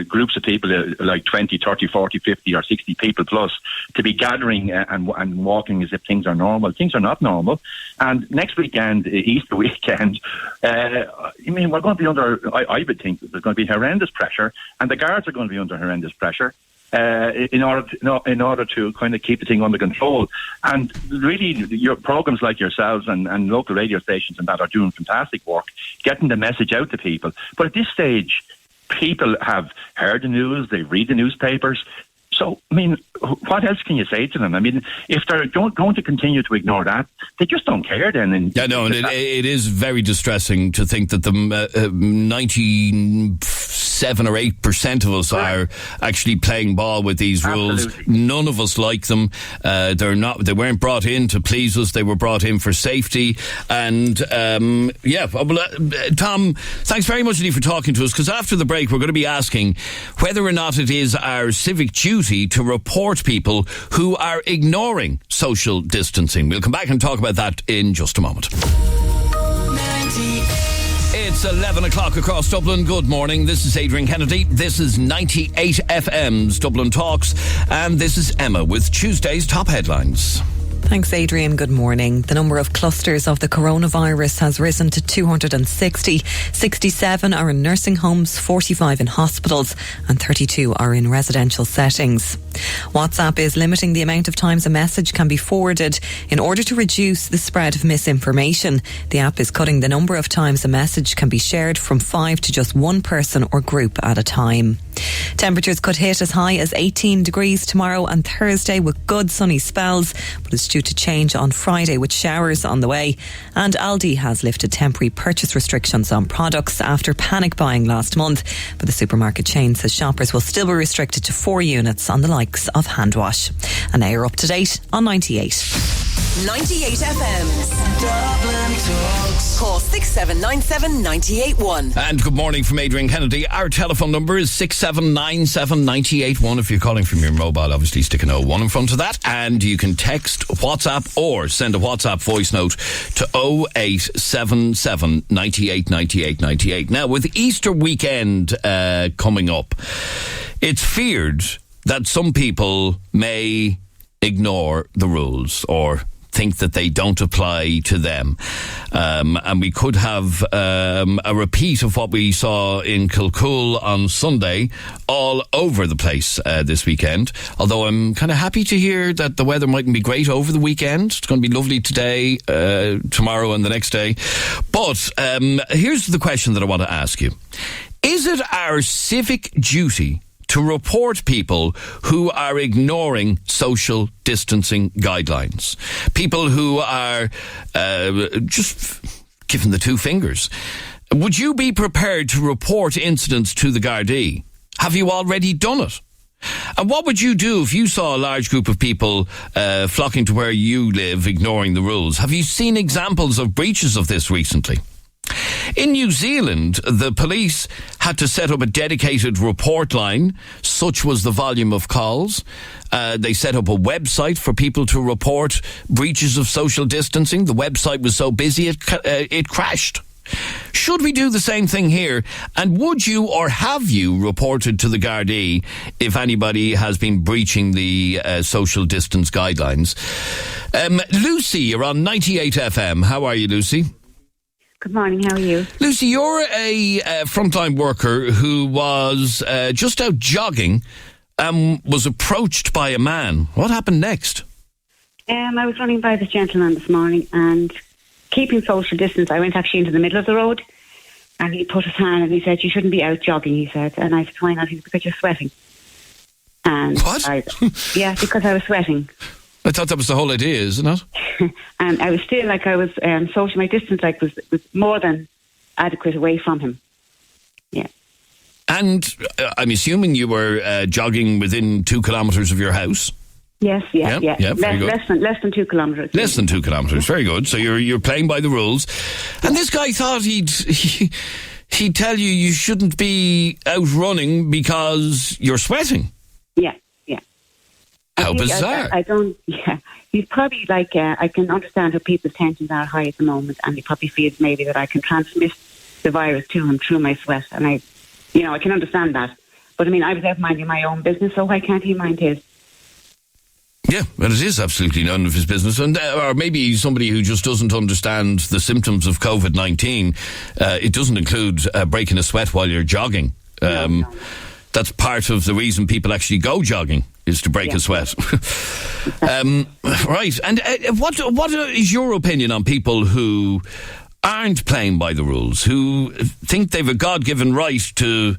groups of people, like 20, 30, 40, 50 or 60 people plus, to be gathering and walking as if things are normal. Things are not normal. And next weekend, Easter weekend, we're going to be under, I would think, there's going to be horrendous pressure, and the guards are going to be under horrendous pressure. In order to kind of keep the thing under control. And really, your programs like yourselves and local radio stations and that are doing fantastic work, getting the message out to people. But at this stage, people have heard the news, they read the newspapers. So, what else can you say to them? If they're going to continue to ignore that, they just don't care then. And it is very distressing to think that the 97 or 8% of us are actually playing ball with these rules. Absolutely. None of us like them. They weren't brought in to please us. They were brought in for safety. And Tom, thanks very much indeed for talking to us, because after the break we're going to be asking whether or not it is our civic duty to report people who are ignoring social distancing. We'll come back and talk about that in just a moment. It's 11 o'clock across Dublin. Good morning. This is Adrian Kennedy. This is 98FM's Dublin Talks. And this is Emma with Tuesday's top headlines. Thanks, Adrian. Good morning. The number of clusters of the coronavirus has risen to 260. 67 are in nursing homes, 45 in hospitals, and 32 are in residential settings. WhatsApp is limiting the amount of times a message can be forwarded in order to reduce the spread of misinformation. The app is cutting the number of times a message can be shared from 5 to just one person or group at a time. Temperatures could hit as high as 18 degrees tomorrow and Thursday with good sunny spells, but it's due to change on Friday with showers on the way. And Aldi has lifted temporary purchase restrictions on products after panic buying last month, but the supermarket chain says shoppers will still be restricted to 4 units on the likes of hand wash. And now you're up to date on 98. 98FM's Dublin Talks. Call 6797 981. And good morning from Adrian Kennedy. Our telephone number is 6797 981. If you're calling from your mobile, obviously stick an 01 in front of that. And you can text, WhatsApp, or send a WhatsApp voice note to 0877 98 98 98. Now, with Easter weekend coming up, it's feared that some people may ignore the rules or think that they don't apply to them. And we could have a repeat of what we saw in Kilcool on Sunday all over the place this weekend. Although I'm kind of happy to hear that the weather mightn't be great over the weekend. It's going to be lovely today, tomorrow and the next day. But here's the question that I want to ask you. Is it our civic duty to report people who are ignoring social distancing guidelines? People who are just giving the two fingers. Would you be prepared to report incidents to the Gardaí? Have you already done it? And what would you do if you saw a large group of people flocking to where you live, ignoring the rules? Have you seen examples of breaches of this recently? In New Zealand, the police had to set up a dedicated report line. Such was the volume of calls. They set up a website for people to report breaches of social distancing. The website was so busy it crashed. Should we do the same thing here? And would you or have you reported to the Gardaí if anybody has been breaching the social distance guidelines? Lucy, you're on 98FM. How are you, Lucy? Good morning, how are you? Lucy, you're a frontline worker who was just out jogging and was approached by a man. What happened next? I was running by this gentleman this morning and keeping social distance, I went actually into the middle of the road and he put his hand and he said, "You shouldn't be out jogging," he said. And I said, "Why not?" He said, "Because you're sweating." And what? Yeah, because I was sweating. I thought that was the whole idea, isn't it? And I was still social, my distance was more than adequate away from him. Yeah. And I'm assuming you were jogging within 2 kilometres of your house? Yes, yeah. Very good. Less than 2 kilometres. Less than 2 kilometres, very good. So you're playing by the rules. And this guy thought he'd tell you shouldn't be out running because you're sweating. Yeah. How bizarre. I don't, yeah. He's probably like, I can understand how people's tensions are high at the moment, and he probably feels maybe that I can transmit the virus to him through my sweat, and I can understand that. But I mean, I was out minding my own business, so why can't he mind his? Yeah, well, it is absolutely none of his business. And or maybe somebody who just doesn't understand the symptoms of COVID-19. It doesn't include breaking a sweat while you're jogging. No. That's part of the reason people actually go jogging, is to break a sweat. Right. And what is your opinion on people who aren't playing by the rules, who think they've a God-given right to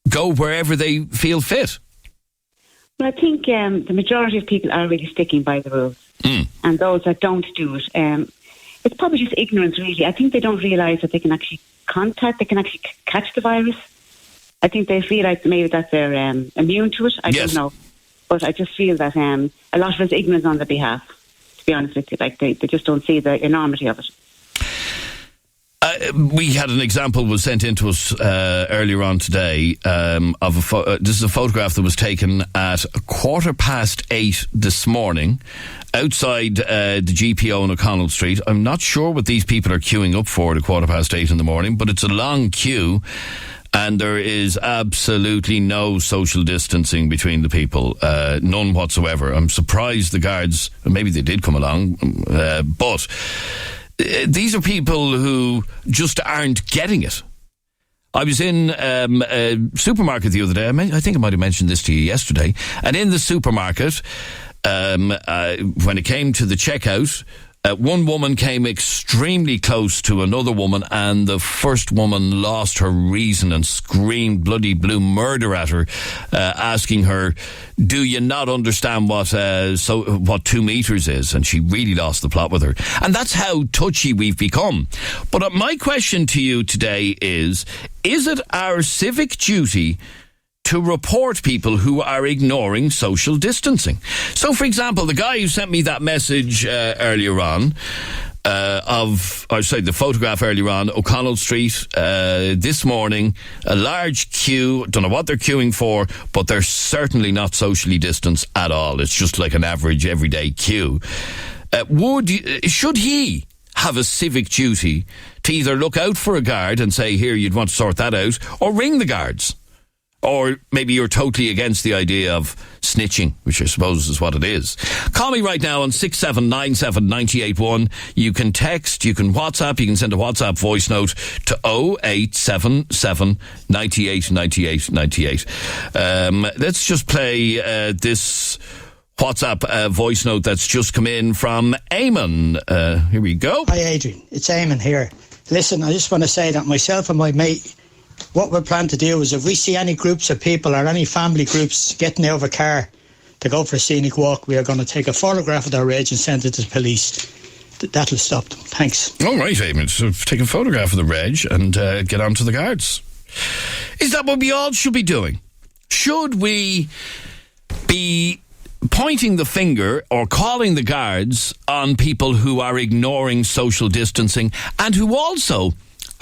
go wherever they feel fit? Well, I think the majority of people are really sticking by the rules. And those that don't do it, it's probably just ignorance, really. I think they don't realise that they can actually catch the virus. I think they realise maybe that they're immune to it. I don't know. But I just feel that a lot of it's ignorance on their behalf, to be honest with you. Like, they just don't see the enormity of it. We had an example was sent in to us earlier on today of this is a photograph that was taken at 8:15 this morning outside the GPO on O'Connell Street. I'm not sure what these people are queuing up for at 8:15 in the morning, but it's a long queue and there is absolutely no social distancing between the people, none whatsoever. I'm surprised the guards, maybe they did come along, but these are people who just aren't getting it. I was in a supermarket the other day. I think I might have mentioned this to you yesterday. And in the supermarket, when it came to the checkout, one woman came extremely close to another woman, and the first woman lost her reason and screamed bloody blue murder at her, asking her, "Do you not understand what 2 meters is?" And she really lost the plot with her. And that's how touchy we've become. But my question to you today is it our civic duty to report people who are ignoring social distancing? So, for example, the guy who sent me that message earlier on, the photograph earlier on, O'Connell Street, this morning, a large queue, don't know what they're queuing for, but they're certainly not socially distanced at all. It's just like an average everyday queue. Should he have a civic duty to either look out for a guard and say, here, you'd want to sort that out, or ring the guards? Or maybe you're totally against the idea of snitching, which I suppose is what it is. Call me right now on 6797 981. You can text, you can WhatsApp, you can send a WhatsApp voice note to 0877 98 98 98. Let's just play this WhatsApp voice note that's just come in from Eamon. Here we go. Hi, Adrian. It's Eamon here. Listen, I just want to say that myself and my mate, what we're planning to do is if we see any groups of people or any family groups getting out of a car to go for a scenic walk, we are going to take a photograph of their reg and send it to the police. That'll stop them. Thanks. All right, Eamon. So take a photograph of the reg and get on to the guards. Is that what we all should be doing? Should we be pointing the finger or calling the guards on people who are ignoring social distancing and who also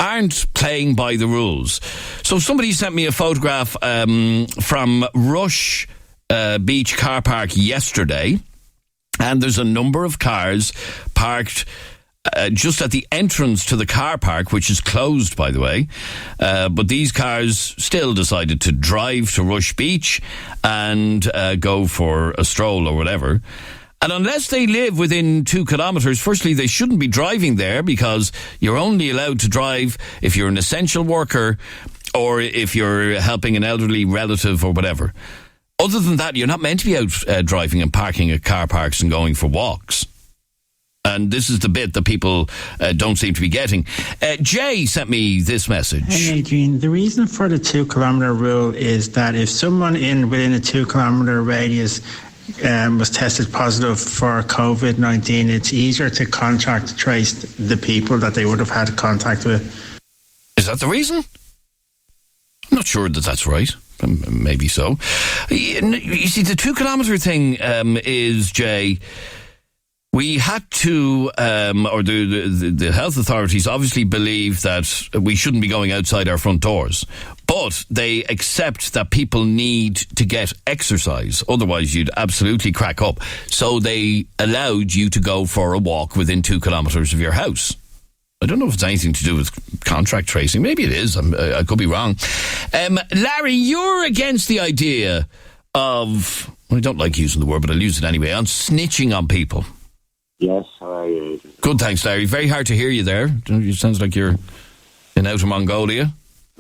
aren't playing by the rules? So somebody sent me a photograph from Rush Beach car park yesterday, and there's a number of cars parked just at the entrance to the car park, which is closed, by the way. But these cars still decided to drive to Rush Beach and go for a stroll or whatever. And unless they live within 2 kilometres, firstly, they shouldn't be driving there, because you're only allowed to drive if you're an essential worker or if you're helping an elderly relative or whatever. Other than that, you're not meant to be out driving and parking at car parks and going for walks. And this is the bit that people don't seem to be getting. Jay sent me this message. Hey, Adrian, the reason for the 2 kilometre rule is that if someone within a 2 kilometre radius was tested positive for COVID-19, it's easier to trace the people that they would have had contact with. Is that the reason? I'm not sure that that's right. Maybe so. You see, the 2 kilometre thing is, Jay, we had to, or the health authorities obviously believe that we shouldn't be going outside our front doors. But they accept that people need to get exercise. Otherwise, you'd absolutely crack up. So they allowed you to go for a walk within 2 kilometres of your house. I don't know if it's anything to do with contract tracing. Maybe it is. I could be wrong. Larry, you're against the idea of, I don't like using the word, but I'll use it anyway, on snitching on people. Yes, I... Good, thanks, Larry. Very hard to hear you there. It sounds like you're in Outer Mongolia.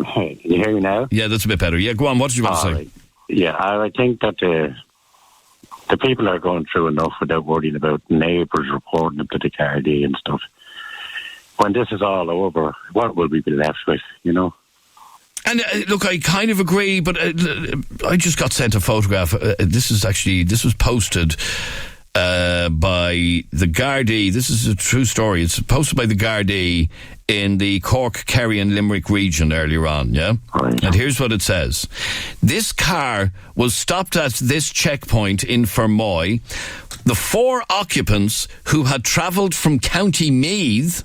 Hey, can you hear me now? Yeah, that's a bit better. Yeah, go on. What did you want to say? Right. Yeah, I think that the people are going through enough without worrying about neighbours reporting them to the Gardaí and stuff. When this is all over, what will we be left with, you know? And look, I kind of agree, but I just got sent a photograph. This was posted by the Gardaí. This is a true story. It's posted by the Gardaí in the Cork, Kerry and Limerick region earlier on, yeah? Right. And here's what it says. This car was stopped at this checkpoint in Fermoy. The 4 occupants who had travelled from County Meath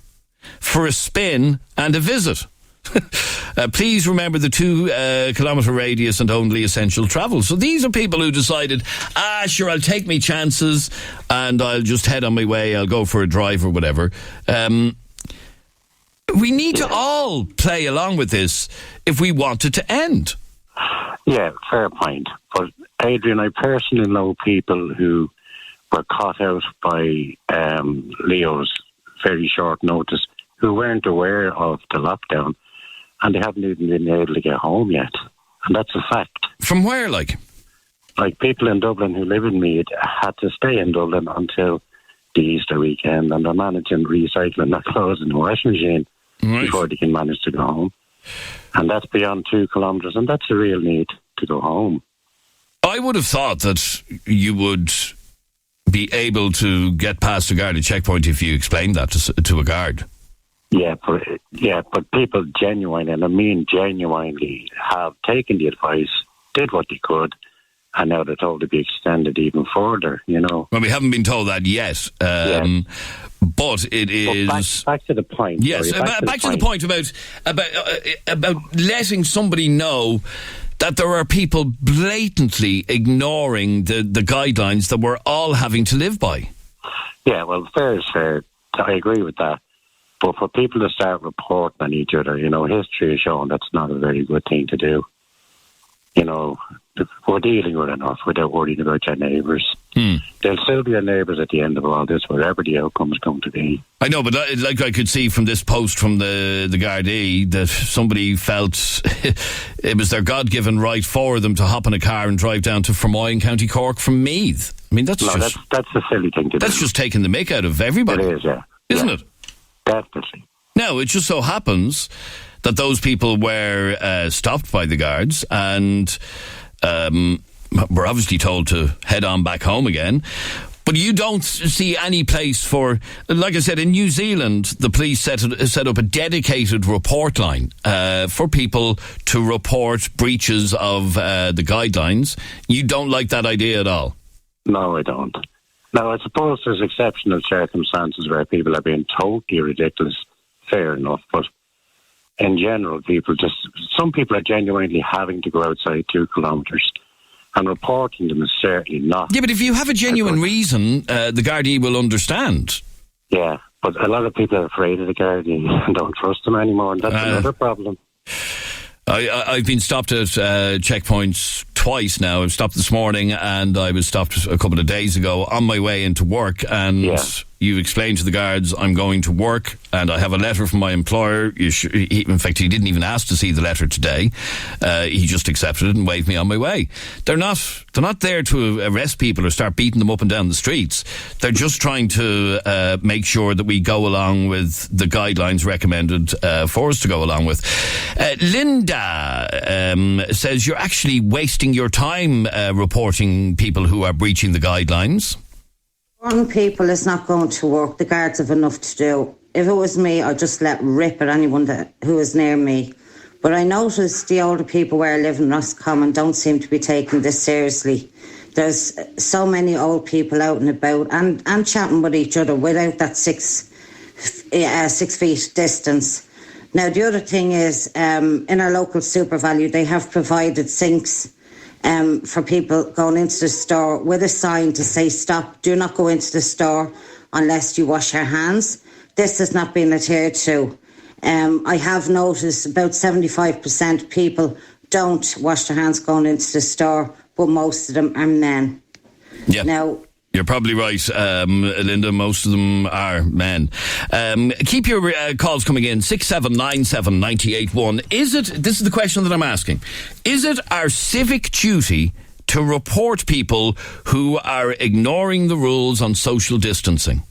for a spin and a visit. Please remember the 2 kilometre radius and only essential travel. So these are people who decided, sure, I'll take me chances and I'll just head on my way. I'll go for a drive or whatever. We need to all play along with this if we want it to end. Yeah, fair point. But Adrian, I personally know people who were caught out by Leo's very short notice, who weren't aware of the lockdown, and they haven't even been able to get home yet. And that's a fact. From where, like? Like people in Dublin who live in Meath had to stay in Dublin until the Easter weekend, and they're managing recycling their clothes in the washing machine before they can manage to go home. And that's beyond 2 kilometres, and that's a real need to go home. I would have thought that you would be able to get past a guard at checkpoint if you explained that to a guard. Yeah, but people genuinely, and I mean genuinely, have taken the advice, did what they could, and now they're told to be extended even further, you know. Well, we haven't been told that yet. But it is... Back to the point. Yes, back to the point about letting somebody know that there are people blatantly ignoring the guidelines that we're all having to live by. Yeah, well, fair is fair. I agree with that. But for people to start reporting on each other, you know, history has shown that's not a very good thing to do. You know, we're dealing with enough without worrying about your neighbours. There'll still be your neighbours at the end of all this, wherever the outcome is going to be. I know, but like I could see from this post from the Gardaí that somebody felt it was their God-given right for them to hop in a car and drive down to Fermoy in County Cork from Meath. I mean, that's a silly thing to do. That's just taking the mick out of everybody. It is, yeah. Isn't it? Definitely. Now, it just so happens that those people were stopped by the guards and were obviously told to head on back home again. But you don't see any place for, like I said, in New Zealand, the police set up a dedicated report line for people to report breaches of the guidelines. You don't like that idea at all? No, I don't. Now, I suppose there's exceptional circumstances where people are being totally ridiculous. Fair enough, but in general, some people are genuinely having to go outside 2 kilometres, and reporting them is certainly not. Yeah, but if you have a genuine reason, the Gardaí will understand. Yeah, but a lot of people are afraid of the Gardaí and don't trust them anymore, and that's another problem. I've been stopped at checkpoints twice now. I've stopped this morning and I was stopped a couple of days ago on my way into work, and you explained to the guards, I'm going to work and I have a letter from my employer. In fact, he didn't even ask to see the letter today. He just accepted it and waved me on my way. They're not there to arrest people or start beating them up and down the streets. They're just trying to make sure that we go along with the guidelines recommended for us to go along with. Linda says you're actually wasting your time reporting people who are breaching the guidelines. Young people is not going to work. The guards have enough to do. If it was me, I'd just let rip at anyone who is near me. But I noticed the older people where I live in Roscommon don't seem to be taking this seriously. There's so many old people out and about and chatting with each other without that 6 feet distance. Now, the other thing is, in our local Super Value, they have provided sinks for people going into the store with a sign to say, stop, do not go into the store unless you wash your hands. This has not been adhered to. I have noticed about 75% people don't wash their hands going into the store, but most of them are men. Yeah. Now, you're probably right, Linda. Most of them are men. Keep your calls coming in, 6797 981. This is the question that I'm asking, is it our civic duty to report people who are ignoring the rules on social distancing?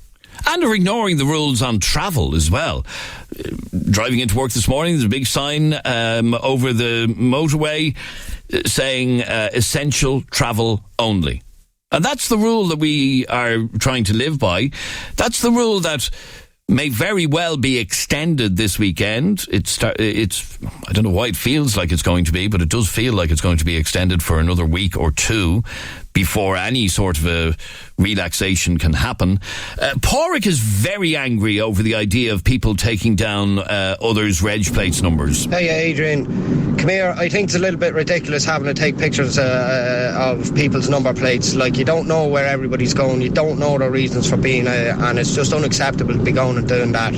And are ignoring the rules on travel as well. Driving into work this morning, there's a big sign over the motorway saying essential travel only. And that's the rule that we are trying to live by. That's the rule that may very well be extended this weekend. It's I don't know why it feels like it's going to be, but it does feel like it's going to be extended for another week or two before any sort of a relaxation can happen. Pádraig is very angry over the idea of people taking down others' reg plates numbers. Hey, Adrian. Come here. I think it's a little bit ridiculous having to take pictures of people's number plates. Like, you don't know where everybody's going. You don't know their reasons for being and it's just unacceptable to be going and doing that.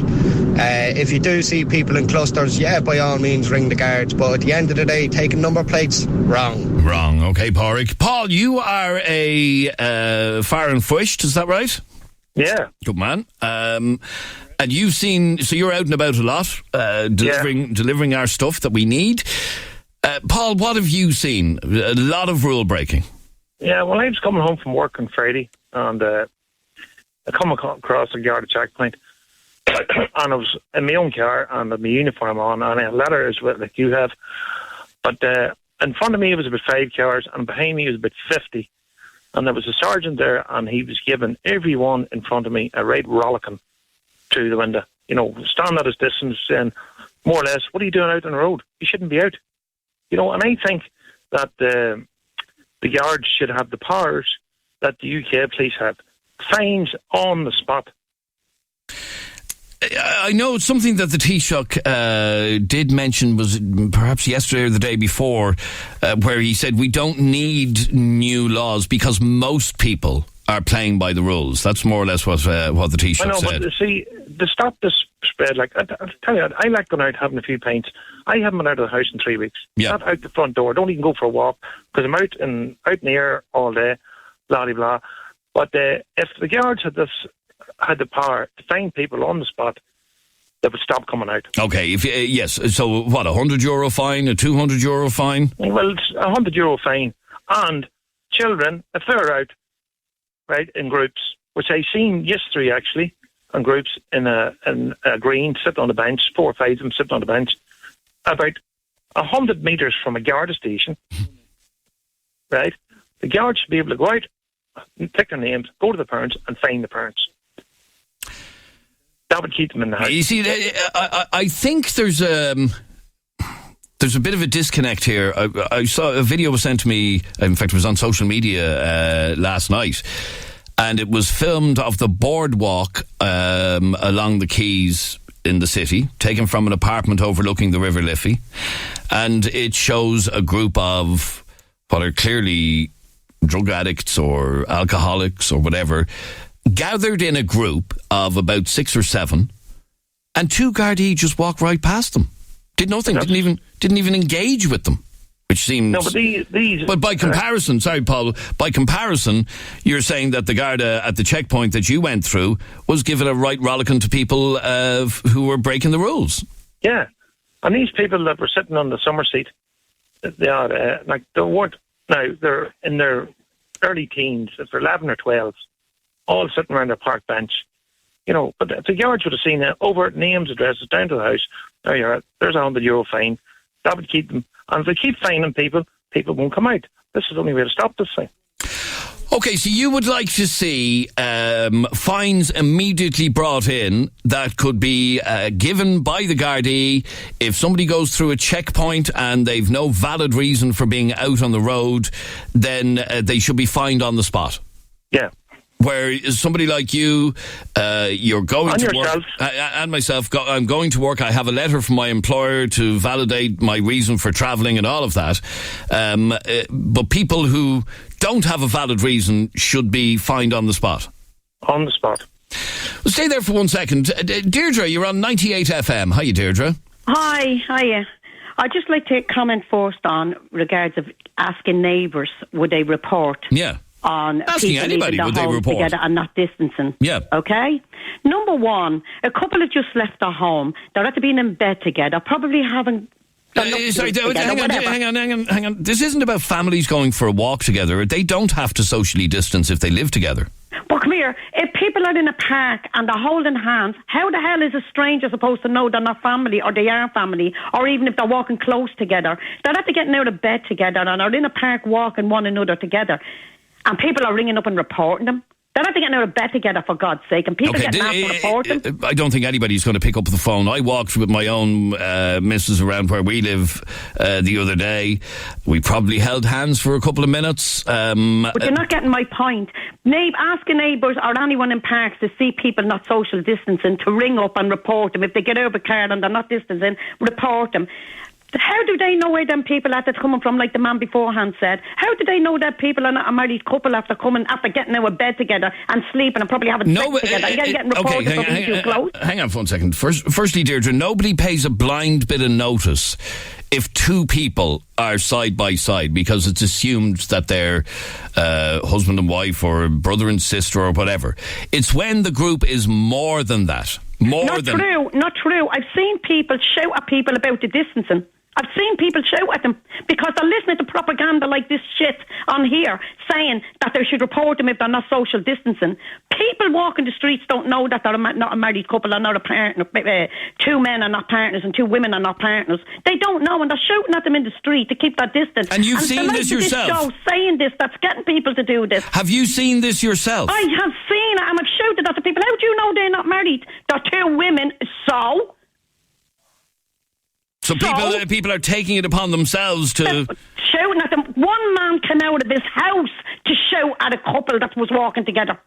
If you do see people in clusters, yeah, by all means ring the guards. But at the end of the day, taking number plates, wrong. Wrong. Okay, Pádraig. Paul, you are a far and fwished, is that right? Yeah. Good man. And you've seen, so you're out and about a lot, delivering our stuff that we need. Paul, what have you seen? A lot of rule breaking. Yeah, well, I was coming home from work on Friday, and I come across a Garda checkpoint, and I was in my own car, and had my uniform on, and I had letters with, like you have, but in front of me was about 5 cars, and behind me was about 50. And there was a sergeant there, and he was giving everyone in front of me a right rollicking through the window. You know, standing at his distance, saying, more or less, what are you doing out on the road? You shouldn't be out. You know, and I think that the guards should have the powers that the UK police have. Fines on the spot. I know it's something that the Taoiseach did mention, was perhaps yesterday or the day before, where he said we don't need new laws because most people are playing by the rules. That's more or less what the Taoiseach said. I know, but see, to stop this spread, like, I'll tell you, I like going out having a few pints. I haven't been out of the house in 3 weeks. Yeah. Not out the front door. Don't even go for a walk because I'm out in the air all day, blah, blah, blah. But if the guards had the power to fine people on the spot, they would stop coming out. Okay, yes. So what, €100 fine, a €200 fine? Well, it's €100 fine. And children, if they're out, right, in groups, which I seen yesterday actually, in groups in a green, sitting on the bench, 4 or 5 of them sitting on the bench, about 100 metres from a Garda station, right? The guards should be able to go out, pick their names, go to the parents and fine the parents. That would keep them in the house. You see, I think there's a bit of a disconnect here. I saw a video was sent to me, in fact it was on social media last night, and it was filmed of the boardwalk along the quays in the city, taken from an apartment overlooking the River Liffey, and it shows a group of what are clearly drug addicts or alcoholics or whatever, gathered in a group of about 6 or 7, and 2 Gardaí just walked right past them. Did nothing. Didn't even engage with them, which seems. No, but these. But by comparison, sorry, Paul. By comparison, you're saying that the Garda at the checkpoint that you went through was giving a right rollicking to people who were breaking the rules. Yeah, and these people that were sitting on the summer seat, they are they weren't. Now they're in their early teens. If they're 11 or 12. All sitting around their park bench. You know, but if the guards would have seen it, over names, addresses, down to the house, there you are, there's €100 fine. That would keep them. And if they keep fining people won't come out. This is the only way to stop this thing. Okay, so you would like to see fines immediately brought in that could be given by the Gardaí if somebody goes through a checkpoint and they've no valid reason for being out on the road, then they should be fined on the spot. Yeah. where somebody like you, you're going and to yourself. work, and myself, I'm going to work. I have a letter from my employer to validate my reason for travelling and all of that. But people who don't have a valid reason should be fined on the spot. On the spot. Well, stay there for 1 second. Deirdre, you're on 98 FM. Hiya, Deirdre. Hi, hiya. I'd just like to comment first on regards of asking neighbours would they report. Yeah. On asking people anybody leaving would their they homes report together and not distancing. Yeah. Okay. Number one, a couple have just left their home. They're after being in bed together, probably having. Sorry, hang on. This isn't about families going for a walk together. They don't have to socially distance if they live together. But come here, if people are in a park and they're holding hands, how the hell is a stranger supposed to know they're not family or they are family, or even if they're walking close together? They're after getting out of bed together and are in a park walking one another together, and people are ringing up and reporting them. They're not getting out of bed together, for God's sake, and people getting asked to report them. I don't think anybody's going to pick up the phone. I walked with my own missus around where we live the other day. We probably held hands for a couple of minutes. But you're not getting my point. Asking neighbours or anyone in parks to see people not social distancing to ring up and report them. If they get out of a car and they're not distancing, report them. How do they know where them people are that's coming from, like the man beforehand said? How do they know that people are not a married couple after getting out of bed together and sleeping and probably having sex together? You're getting reported for being too close. Hang on for 1 second. Firstly, Deirdre, nobody pays a blind bit of notice if two people are side by side because it's assumed that they're husband and wife or brother and sister or whatever. It's when the group is more than that. Not true. I've seen people shout at people about the distancing. I've seen people shout at them because they're listening to propaganda like this shit on here saying that they should report them if they're not social distancing. People walking the streets don't know that they're not a married couple or not a partner. Two men are not partners and two women are not partners. They don't know, and they're shouting at them in the street to keep that distance. And you've seen this yourself? This show saying this, that's getting people to do this. Have you seen this yourself? I have seen it, and I've shouted at the people. How do you know they're not married? They're two women, so... So people are taking it upon themselves to... Shouting at them. One man came out of his house to shout at a couple that was walking together.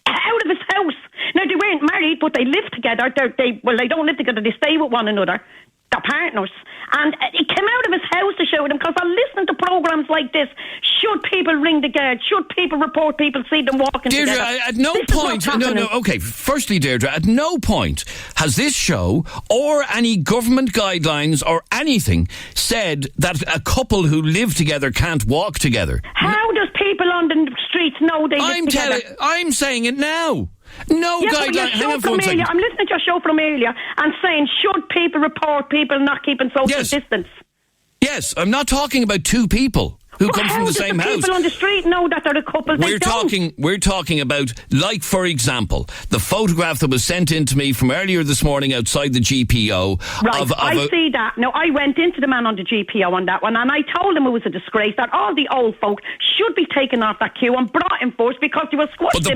Out of his house. Now, they weren't married, but they live together. They don't live together. They stay with one another. They're partners. And he came out of his house to show them because they're listening to programmes like this. Should people ring the guard? Should people report people see them walking Deirdre, together? at no point... Okay, firstly, Deirdre, at no point has this show or any government guidelines or anything said that a couple who live together can't walk together. How does people on the streets know they live together? I'm saying it now. No guideline. Hang on for 1 second. I'm listening to your show from earlier and saying, should people report people not keeping social distance? Yes, I'm not talking about two people who come from the same house. People on the street know that they're a couple. We're talking about, like, for example, the photograph that was sent in to me from earlier this morning outside the GPO. Right, I see that. Now, I went into the man on the GPO on that one, and I told him it was a disgrace that all the old folk should be taken off that queue and brought in force because they were squashed But the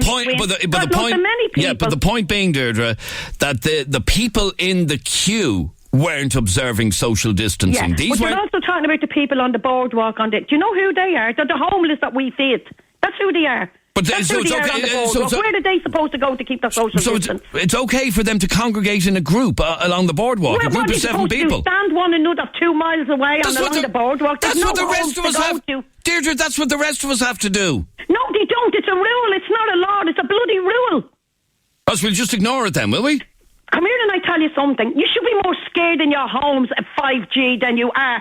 point being, Deirdre, that the people in the queue weren't observing social distancing. Yeah, but you're also talking about the people on the boardwalk. Do you know who they are? They're the homeless that we feed. That's who they are. But that's who they are on the boardwalk. Where are they supposed to go to keep their social distance? It's okay for them to congregate in a group along the boardwalk. A group of 7 people. Stand one another 2 miles away along the boardwalk. That's what the rest of us have to do. Deirdre, that's what the rest of us have to do. No, they don't. It's a rule. It's not a law. It's a bloody rule. Us, we'll just ignore it then, will we? Come here and I tell you something. You should be more scared in your homes at 5G than you are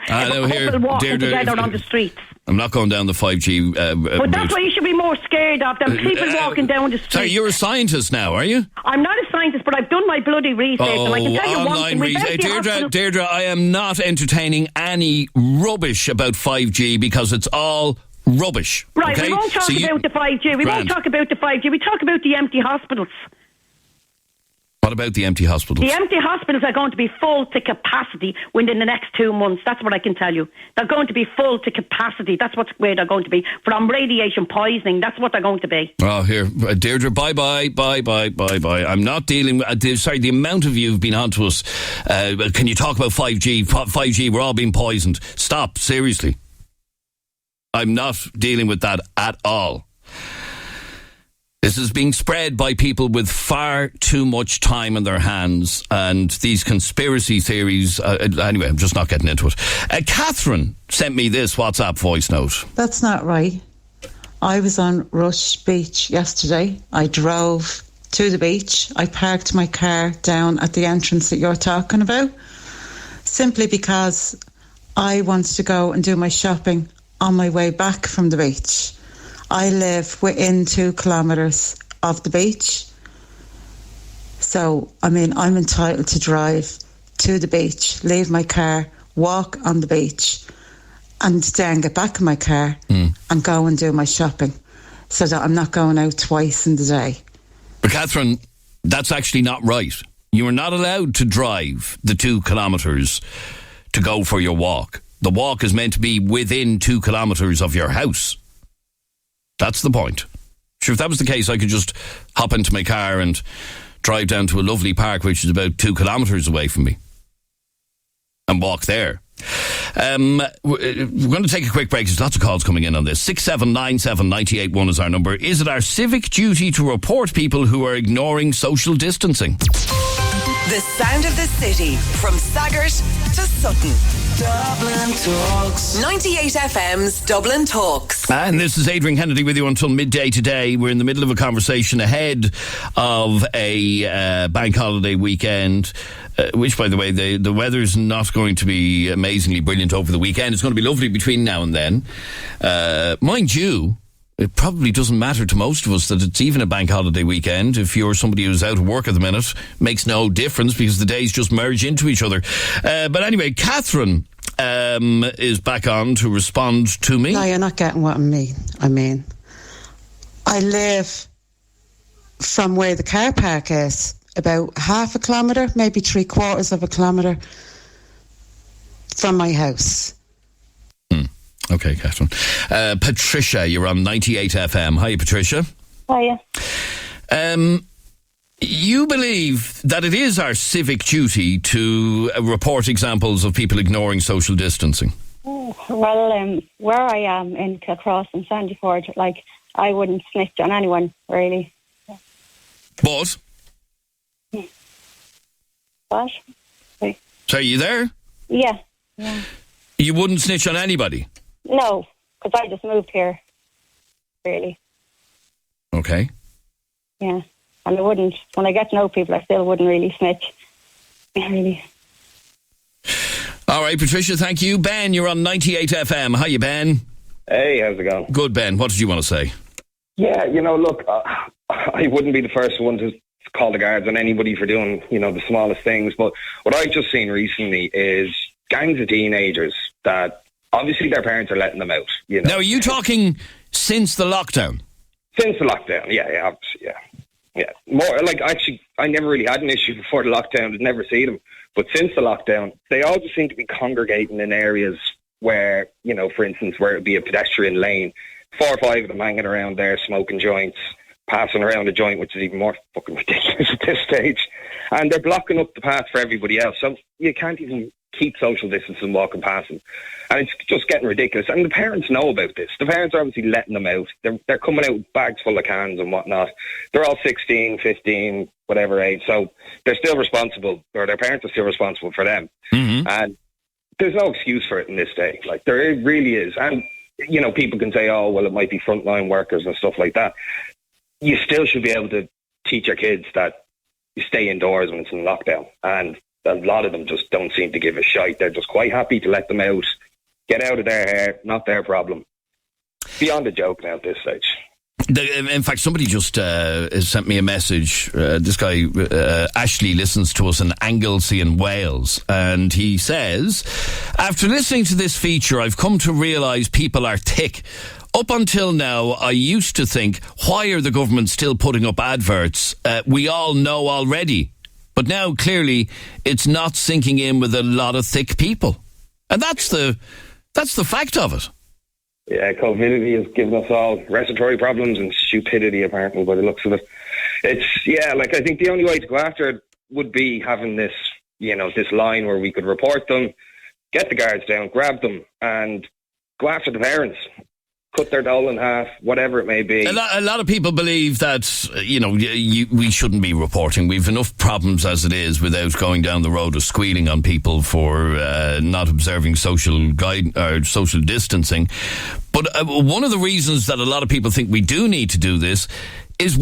people walking together on the streets. I'm not going down the 5G but that's why you should be more scared of than people walking down the street. Sorry, you're a scientist now, are you? I'm not a scientist, but I've done my bloody research. And I can tell you one thing. Deirdre, I am not entertaining any rubbish about 5G because it's all rubbish. Right, okay? We won't talk about the 5G. We won't talk about the 5G. We talk about the empty hospitals. What about the empty hospitals? The empty hospitals are going to be full to capacity within the next 2 months. That's what I can tell you. They're going to be full to capacity. That's where they're going to be. From radiation poisoning, that's what they're going to be. Oh, here. Deirdre, bye-bye. I'm not dealing with... the amount of you have been on to us. Can you talk about 5G? 5G, we're all being poisoned. Stop, seriously. I'm not dealing with that at all. This is being spread by people with far too much time in their hands, and these conspiracy theories. Anyway, I'm just not getting into it. Catherine sent me this WhatsApp voice note. That's not right. I was on Rush Beach yesterday. I drove to the beach. I parked my car down at the entrance that you're talking about, simply because I wanted to go and do my shopping on my way back from the beach. I live within 2 kilometres of the beach. So, I'm entitled to drive to the beach, leave my car, walk on the beach, and then get back in my car and go and do my shopping, so that I'm not going out twice in the day. But Catherine, that's actually not right. You are not allowed to drive the 2 kilometres to go for your walk. The walk is meant to be within 2 kilometres of your house. That's the point. Sure, if that was the case, I could just hop into my car and drive down to a lovely park, which is about 2 kilometres away from me, and walk there. We're going to take a quick break. There's lots of calls coming in on this. 6797 981 is our number. Is it our civic duty to report people who are ignoring social distancing? The sound of the city, from Saggart to Sutton. Dublin Talks. 98FM's Dublin Talks. And this is Adrian Kennedy with you until midday today. We're in the middle of a conversation ahead of a bank holiday weekend, which, by the way, the weather's not going to be amazingly brilliant over the weekend. It's going to be lovely between now and then. Mind you, it probably doesn't matter to most of us that it's even a bank holiday weekend. If you're somebody who's out of work at the minute, makes no difference because the days just merge into each other. But anyway, Catherine is back on to respond to me. No, you're not getting what I mean, I live from where the car park is about half a kilometre, maybe 3/4 of a kilometre from my house. Okay, Catherine. Patricia, you're on 98FM. Hi, Patricia. Hiya. You believe that it is our civic duty to report examples of people ignoring social distancing? Well, where I am in Kilcross and Sandyford, I wouldn't snitch on anyone, really. But? What? So are you there? Yeah. You wouldn't snitch on anybody? No, because I just moved here, really. Okay. Yeah, and I wouldn't, when I get to know people, I still wouldn't really snitch. Really. All right, Patricia, thank you. Ben, you're on 98FM. Hiya, Ben. Hey, how's it going? Good, Ben. What did you want to say? Yeah, look, I wouldn't be the first one to call the guards on anybody for doing, the smallest things, but what I've just seen recently is gangs of teenagers that obviously their parents are letting them out. Now, are you talking since the lockdown? Since the lockdown, yeah, obviously, yeah. More actually, I never really had an issue before the lockdown. I'd never see them, but since the lockdown, they all just seem to be congregating in areas where, for instance, where it'd be a pedestrian lane, 4 or 5 of them hanging around there smoking joints, passing around a joint, which is even more fucking ridiculous at this stage, and they're blocking up the path for everybody else. So you can't even keep social distance and walking past them. And it's just getting ridiculous. And the parents know about this. The parents are obviously letting them out. They're coming out with bags full of cans and whatnot. They're all 16, 15, whatever age. So they're still responsible, or their parents are still responsible for them. Mm-hmm. And there's no excuse for it in this day. There really is. And, people can say, oh, well, it might be frontline workers and stuff like that. You still should be able to teach your kids that you stay indoors when it's in lockdown. And a lot of them just don't seem to give a shite. They're just quite happy to let them out, get out of their hair, not their problem. Beyond a joke now at this stage. In fact, somebody just sent me a message. This guy, Ashley, listens to us in Anglesey in Wales, and he says, after listening to this feature, I've come to realise people are thick. Up until now, I used to think, why are the government still putting up adverts? We all know already. But now, clearly, it's not sinking in with a lot of thick people. And that's the fact of it. Yeah, COVID has given us all respiratory problems and stupidity, apparently, by the looks of it. I think the only way to go after it would be having this, this line where we could report them, get the guards down, grab them, and go after the parents. cut their dole in half, whatever it may be. A lot of people believe that, we shouldn't be reporting. We've enough problems as it is without going down the road of squealing on people for not observing social distancing. But one of the reasons that a lot of people think we do need to do this is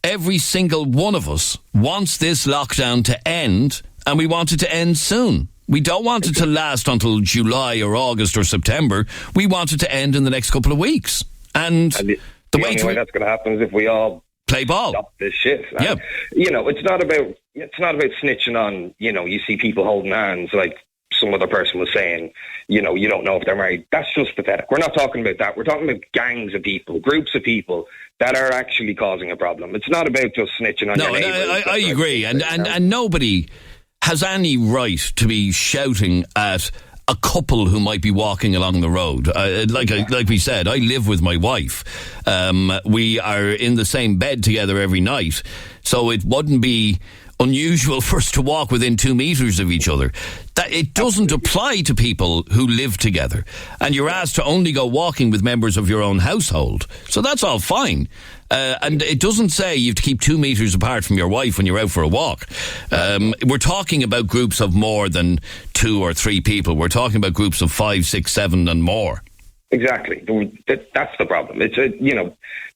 every single one of us wants this lockdown to end, and we want it to end soon. We don't want it to last until July or August or September. We want it to end in the next couple of weeks. And the only way that's going to happen is if we all play ball. Stop this shit. And, yeah. It's not about snitching on, you see people holding hands like some other person was saying, you don't know if they're married. That's just pathetic. We're not talking about that. We're talking about gangs of people, groups of people that are actually causing a problem. It's not about just snitching on your neighbours. I agree. And nobody has any right to be shouting at a couple who might be walking along the road. Like we said, I live with my wife. We are in the same bed together every night, so it wouldn't be unusual for us to walk within 2 meters of each other. That it doesn't apply to people who live together, and you're asked to only go walking with members of your own household. So that's all fine. And it doesn't say you have to keep 2 meters apart from your wife when you're out for a walk. We're talking about groups of more than 2 or 3 people. We're talking about groups of 5, 6, 7 and more. Exactly. That's the problem. It's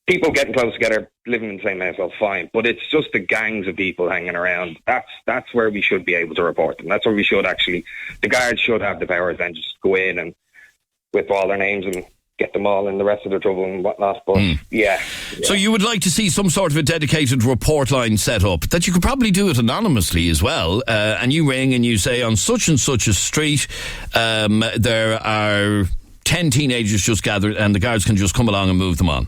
people getting close together, living in the same household, fine. But it's just the gangs of people hanging around. That's where we should be able to report them. That's where we should actually, the guards should have the powers then just go in and with all their names and get them all in the rest of their trouble and whatnot. But yeah. So you would like to see some sort of a dedicated report line set up that you could probably do it anonymously as well. And you ring and you say on such and such a street, there are 10 teenagers just gathered, and the guards can just come along and move them on.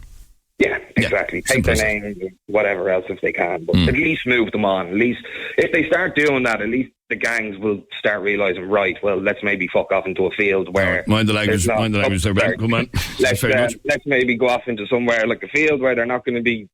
Yeah, exactly. Yeah, take their names and whatever else if they can, but at least move them on. At least if they start doing that, at least the gangs will start realising, right, well, let's maybe fuck off into a field where... Right. Mind the language there, Ben. Come on. Let's maybe go off into somewhere like a field where they're not going to be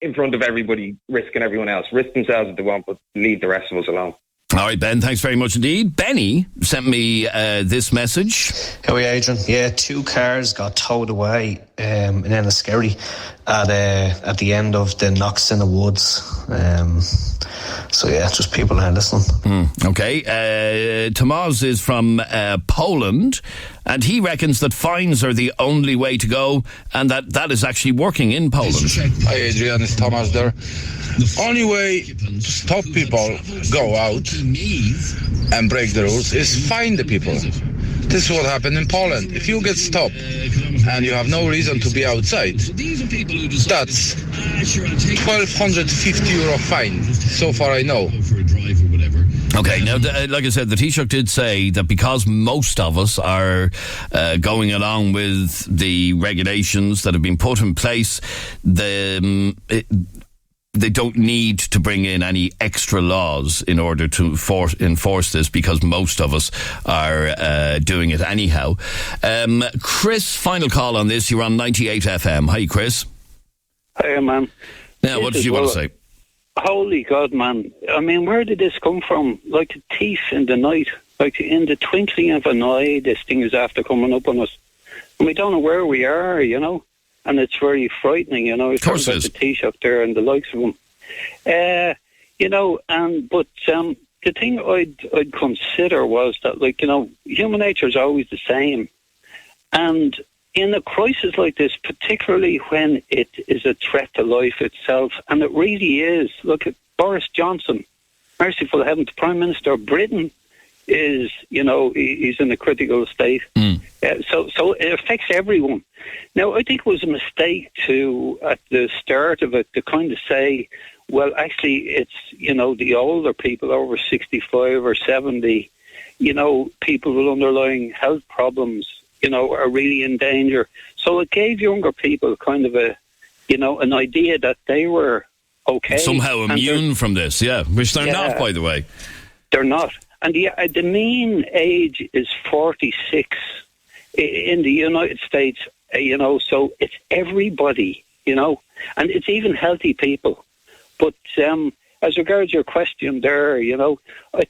in front of everybody, risking everyone else. Risk themselves if they want, but leave the rest of us alone. All right, Ben, thanks very much indeed. Benny sent me this message. How are you, Adrian? Yeah, 2 cars got towed away in Enniskerry at the end of the Knox in the Woods. So yeah, just people are listening. Okay. Tomas is from Poland, and he reckons that fines are the only way to go, and that is actually working in Poland. Hi, Adrian, it's Tomas there. Only way to stop people go out and break the rules is fine the people. This is what happened in Poland. If you get stopped and you have no reason to be outside, that's 1,250 euro fine, so far I know. Okay, now, like I said, the Taoiseach did say that because most of us are going along with the regulations that have been put in place, they don't need to bring in any extra laws in order to enforce this, because most of us are doing it anyhow. Chris, final call on this. You're on 98 FM. Hi, Chris. Hi, man. Now, what did you want to say? Holy God, man. I mean, where did this come from? Like a thief in the night. Like in the twinkling of an eye, this thing is after coming up on us. And we don't know where we are, And it's very frightening, Of course it is. The Taoiseach there and the likes of him. But the thing I'd consider was that, human nature is always the same. And in a crisis like this, particularly when it is a threat to life itself, and it really is, look at Boris Johnson, merciful heaven, the Prime Minister of Britain is, he's in a critical state. So it affects everyone. Now, I think it was a mistake at the start of it, to kind of say, well, actually, it's, the older people over 65 or 70, people with underlying health problems, are really in danger. So it gave younger people kind of an idea that they were okay. Somehow immune from this, which they're not, by the way. They're not. And the mean age is 46 in the United States, so it's everybody, and it's even healthy people. But as regards your question there, I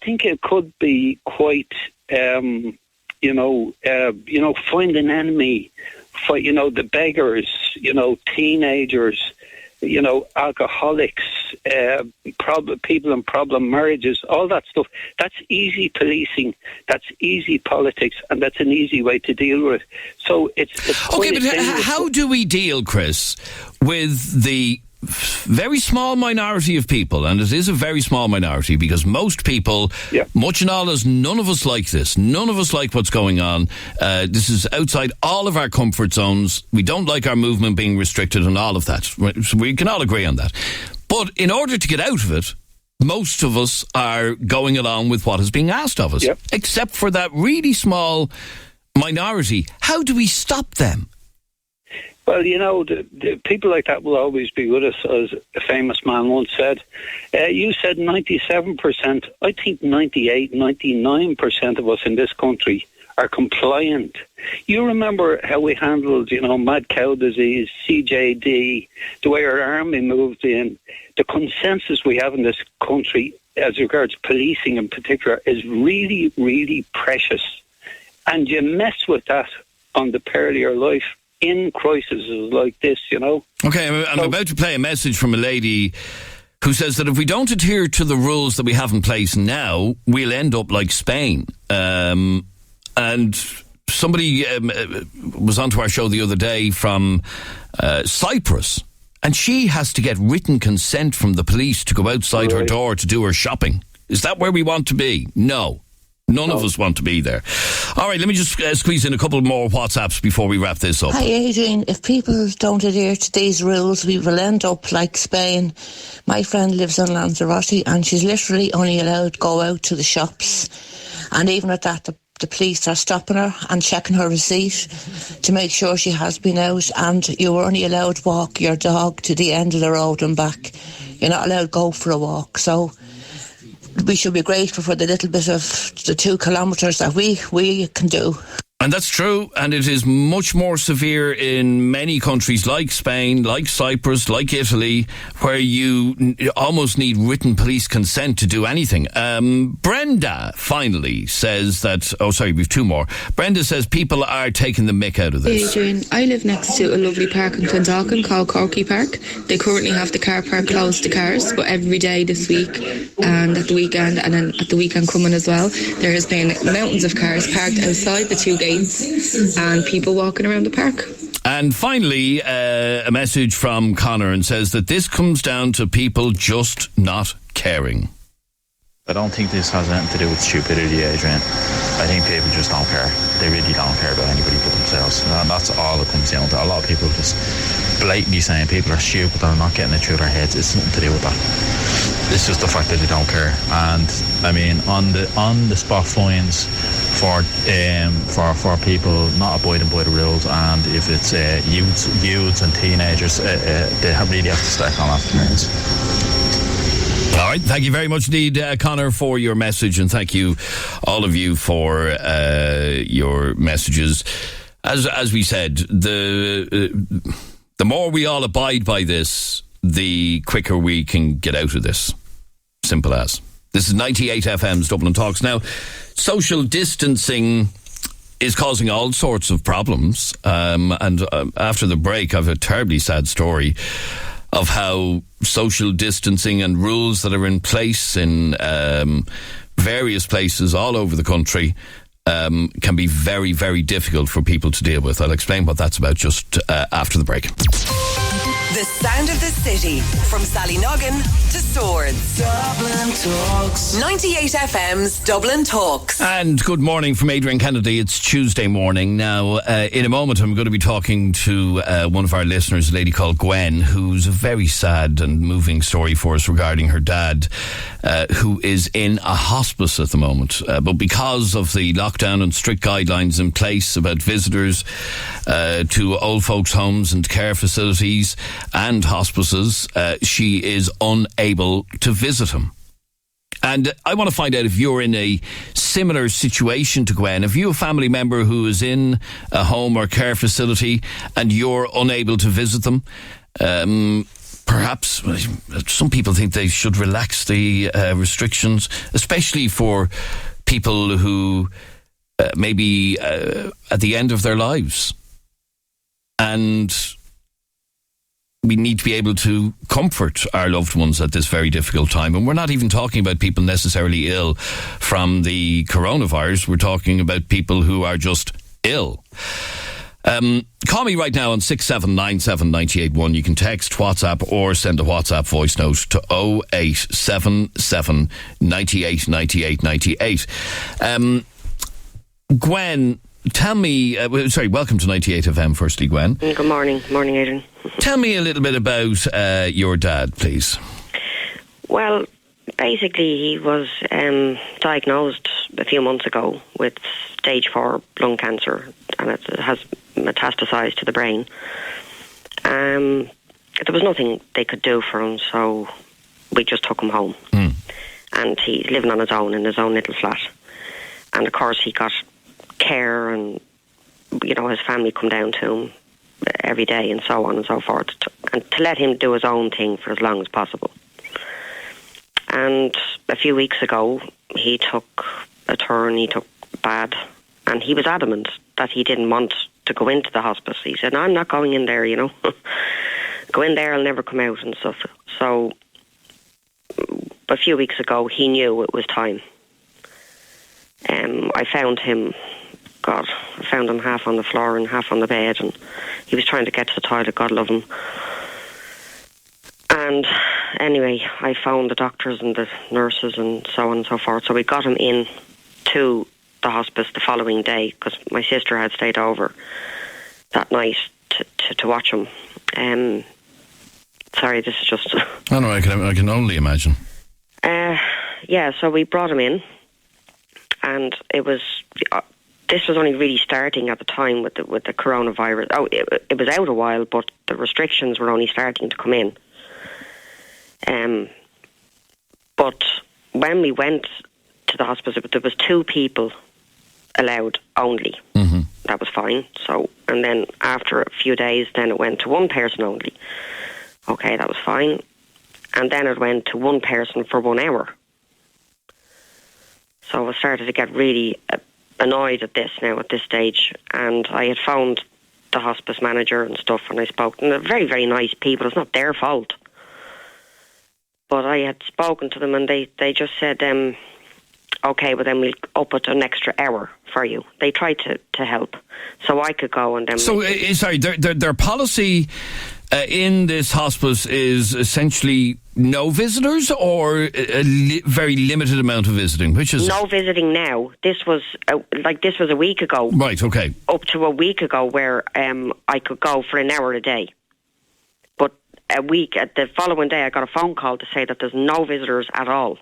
think it could be quite, find an enemy for, the beggars, teenagers, alcoholics, people in problem marriages, all that stuff. That's easy policing, that's easy politics, and that's an easy way to deal with it. So it's okay, but how do we deal, Chris, with the very small minority of people, and it is a very small minority, because most people, much and all as none of us like this. None of us like what's going on. This is outside all of our comfort zones. We don't like our movement being restricted and all of that. So we can all agree on that. But in order to get out of it, most of us are going along with what is being asked of us, except for that really small minority. How do we stop them? Well, the people like that will always be with us, as a famous man once said. You said 97%. I think 98, 99% of us in this country are compliant. You remember how we handled, mad cow disease, CJD, the way our army moved in. The consensus we have in this country as regards policing in particular is really, really precious. And you mess with that on the peril of your life in crises like this, Okay, I'm about to play a message from a lady who says that if we don't adhere to the rules that we have in place now, we'll end up like Spain. And somebody was onto our show the other day from Cyprus, and she has to get written consent from the police to go outside her door to do her shopping. Is that where we want to be? No. None of us want to be there. All right, let me just squeeze in a couple more WhatsApps before we wrap this up. Hi, Adrian. If people don't adhere to these rules, we will end up like Spain. My friend lives on Lanzarote, and she's literally only allowed to go out to the shops. And even at that, the police are stopping her and checking her receipt to make sure she has been out. And you were only allowed to walk your dog to the end of the road and back. You're not allowed to go for a walk. So we should be grateful for the little bit of the 2 kilometres that we can do. And that's true, and it is much more severe in many countries like Spain, like Cyprus, like Italy, where you almost need written police consent to do anything. Brenda finally says that, we've 2 more. Brenda says people are taking the mick out of this. Adrian, I live next to a lovely park in Clondalkin called Corky Park. They currently have the car park closed to cars, but every day this week and at the weekend, and then at the weekend coming as well, there has been mountains of cars parked outside the 2 gates and people walking around the park. And finally, a message from Connor, and says that this comes down to people just not caring. I don't think this has anything to do with stupidity, Adrian. I think people just don't care. They really don't care about anybody but themselves. And that's all it comes down to. A lot of people just blatantly saying people are stupid and not getting it through their heads. It's nothing to do with that. It's just the fact that they don't care. And I mean, on the spot fines for people not abiding by the rules, and if it's youths and teenagers, they really have to start on afternoons. All right, thank you very much indeed, Connor, for your message, and thank you, all of you, for your messages. As we said, the more we all abide by this, the quicker we can get out of this. Simple as. This is 98FM's Dublin Talks. Now, social distancing is causing all sorts of problems, and after the break, I have a terribly sad story of how social distancing and rules that are in place in various places all over the country can be very, very difficult for people to deal with. I'll explain what that's about just after the break. The sound of the city, from Sallynoggin to Swords. Dublin Talks. 98FM's Dublin Talks. And good morning from Adrian Kennedy. It's Tuesday morning. Now, in a moment, I'm going to be talking to one of our listeners, a lady called Gwen, who's a very sad and moving story for us regarding her dad, who is in a hospice at the moment. But because of the lockdown and strict guidelines in place about visitors to old folks' homes and care facilities and hospices, she is unable to visit him. And I want to find out if you're in a similar situation to Gwen. If you have a family member who is in a home or care facility and you're unable to visit them, perhaps some people think they should relax the restrictions, especially for people who maybe at the end of their lives. And we need to be able to comfort our loved ones at this very difficult time. And we're not even talking about people necessarily ill from the coronavirus. We're talking about people who are just ill. Call me right now on 6797981. You can text, WhatsApp, or send a WhatsApp voice note to 0877 98 98 98. Gwen, tell me, welcome to 98FM firstly, Gwen. Good morning. Morning, Adrian. Tell me a little bit about your dad, please. Well, basically he was diagnosed a few months ago with stage 4 lung cancer, and it has metastasized to the brain. There was nothing they could do for him, so we just took him home. And he's living on his own in his own little flat. And of course he got care, and his family come down to him every day and so on and so forth, and to let him do his own thing for as long as possible. And a few weeks ago he took a turn, he took bad, and he was adamant that he didn't want to go into the hospice. He said, "No, I'm not going in there, go in there, I'll never come out," and stuff. So a few weeks ago he knew it was time. I found him half on the floor and half on the bed, and he was trying to get to the toilet, God love him. And anyway, I phoned the doctors and the nurses and so on and so forth, so we got him in to the hospice the following day, because my sister had stayed over that night to watch him. Sorry, this is just... Oh no, I can only imagine. So we brought him in, and it was... this was only really starting at the time with the coronavirus. Oh, it was out a while, but the restrictions were only starting to come in. But when we went to the hospice, there was 2 people allowed only. Mm-hmm. That was fine. So, and then after a few days, then it went to 1 person only. Okay, that was fine. And then it went to 1 person for 1 hour. So I started to get really annoyed at this now at this stage, and I had phoned the hospice manager and stuff, and I spoke, and they're very, very nice people. It's not their fault. But I had spoken to them, and they just said, okay, well then we'll up it an extra hour for you. They tried to help, so I could go and then... So, sorry, their policy in this hospice is essentially no visitors, or a very limited amount of visiting? Which is no visiting now. This was a week ago. Right. Okay. Up to a week ago, where I could go for an hour a day. But the following day, I got a phone call to say that there's no visitors at all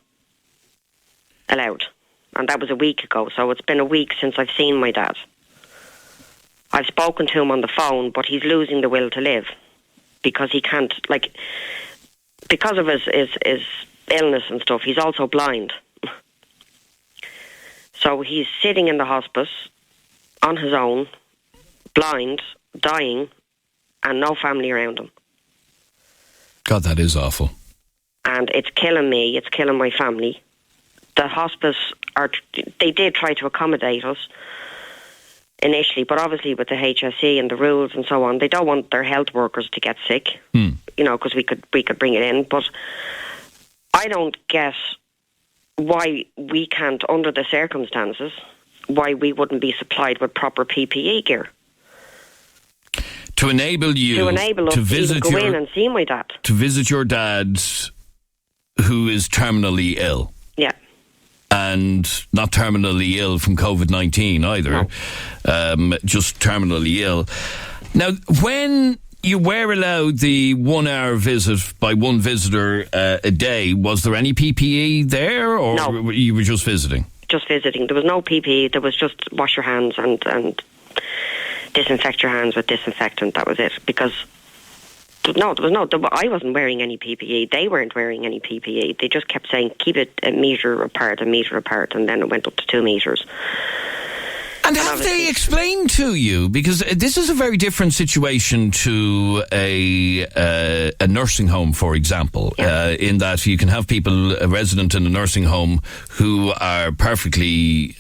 allowed, and that was a week ago. So it's been a week since I've seen my dad. I've spoken to him on the phone, but he's losing the will to live because he can't, because of his illness and stuff. He's also blind. So he's sitting in the hospice on his own, blind, dying, and no family around him. God, that is awful. And it's killing me, it's killing my family. The hospice, they did try to accommodate us initially, but obviously with the HSE and the rules and so on, they don't want their health workers to get sick, because we could bring it in. But I don't get why we can't, under the circumstances, why we wouldn't be supplied with proper PPE gear. To enable you us to visit go in and see my dad. To visit your dad, who is terminally ill. Yeah. And not terminally ill from COVID-19 either. No. Just terminally ill. Now, when you were allowed the 1 hour visit by one visitor a day, was there any PPE there, or no. You were just visiting? Just visiting. There was no PPE. There was just wash your hands and disinfect your hands with disinfectant. That was it. Because I wasn't wearing any PPE. They weren't wearing any PPE. They just kept saying, keep it a metre apart, and then it went up to 2 metres. And have they explained to you, because this is a very different situation to a nursing home, for example, in that you can have people resident in a nursing home who are perfectly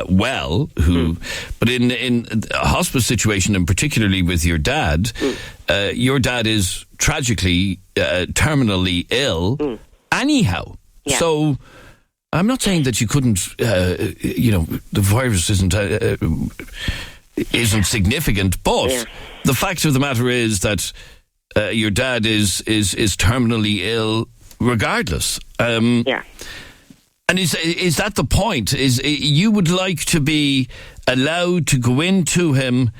well, but in a hospice situation, and particularly with your dad is tragically terminally ill anyhow. Yeah. So I'm not saying that you couldn't, the virus isn't significant, but the fact of the matter is that your dad is terminally ill regardless. And is that the point? Is you would like to be allowed to go into him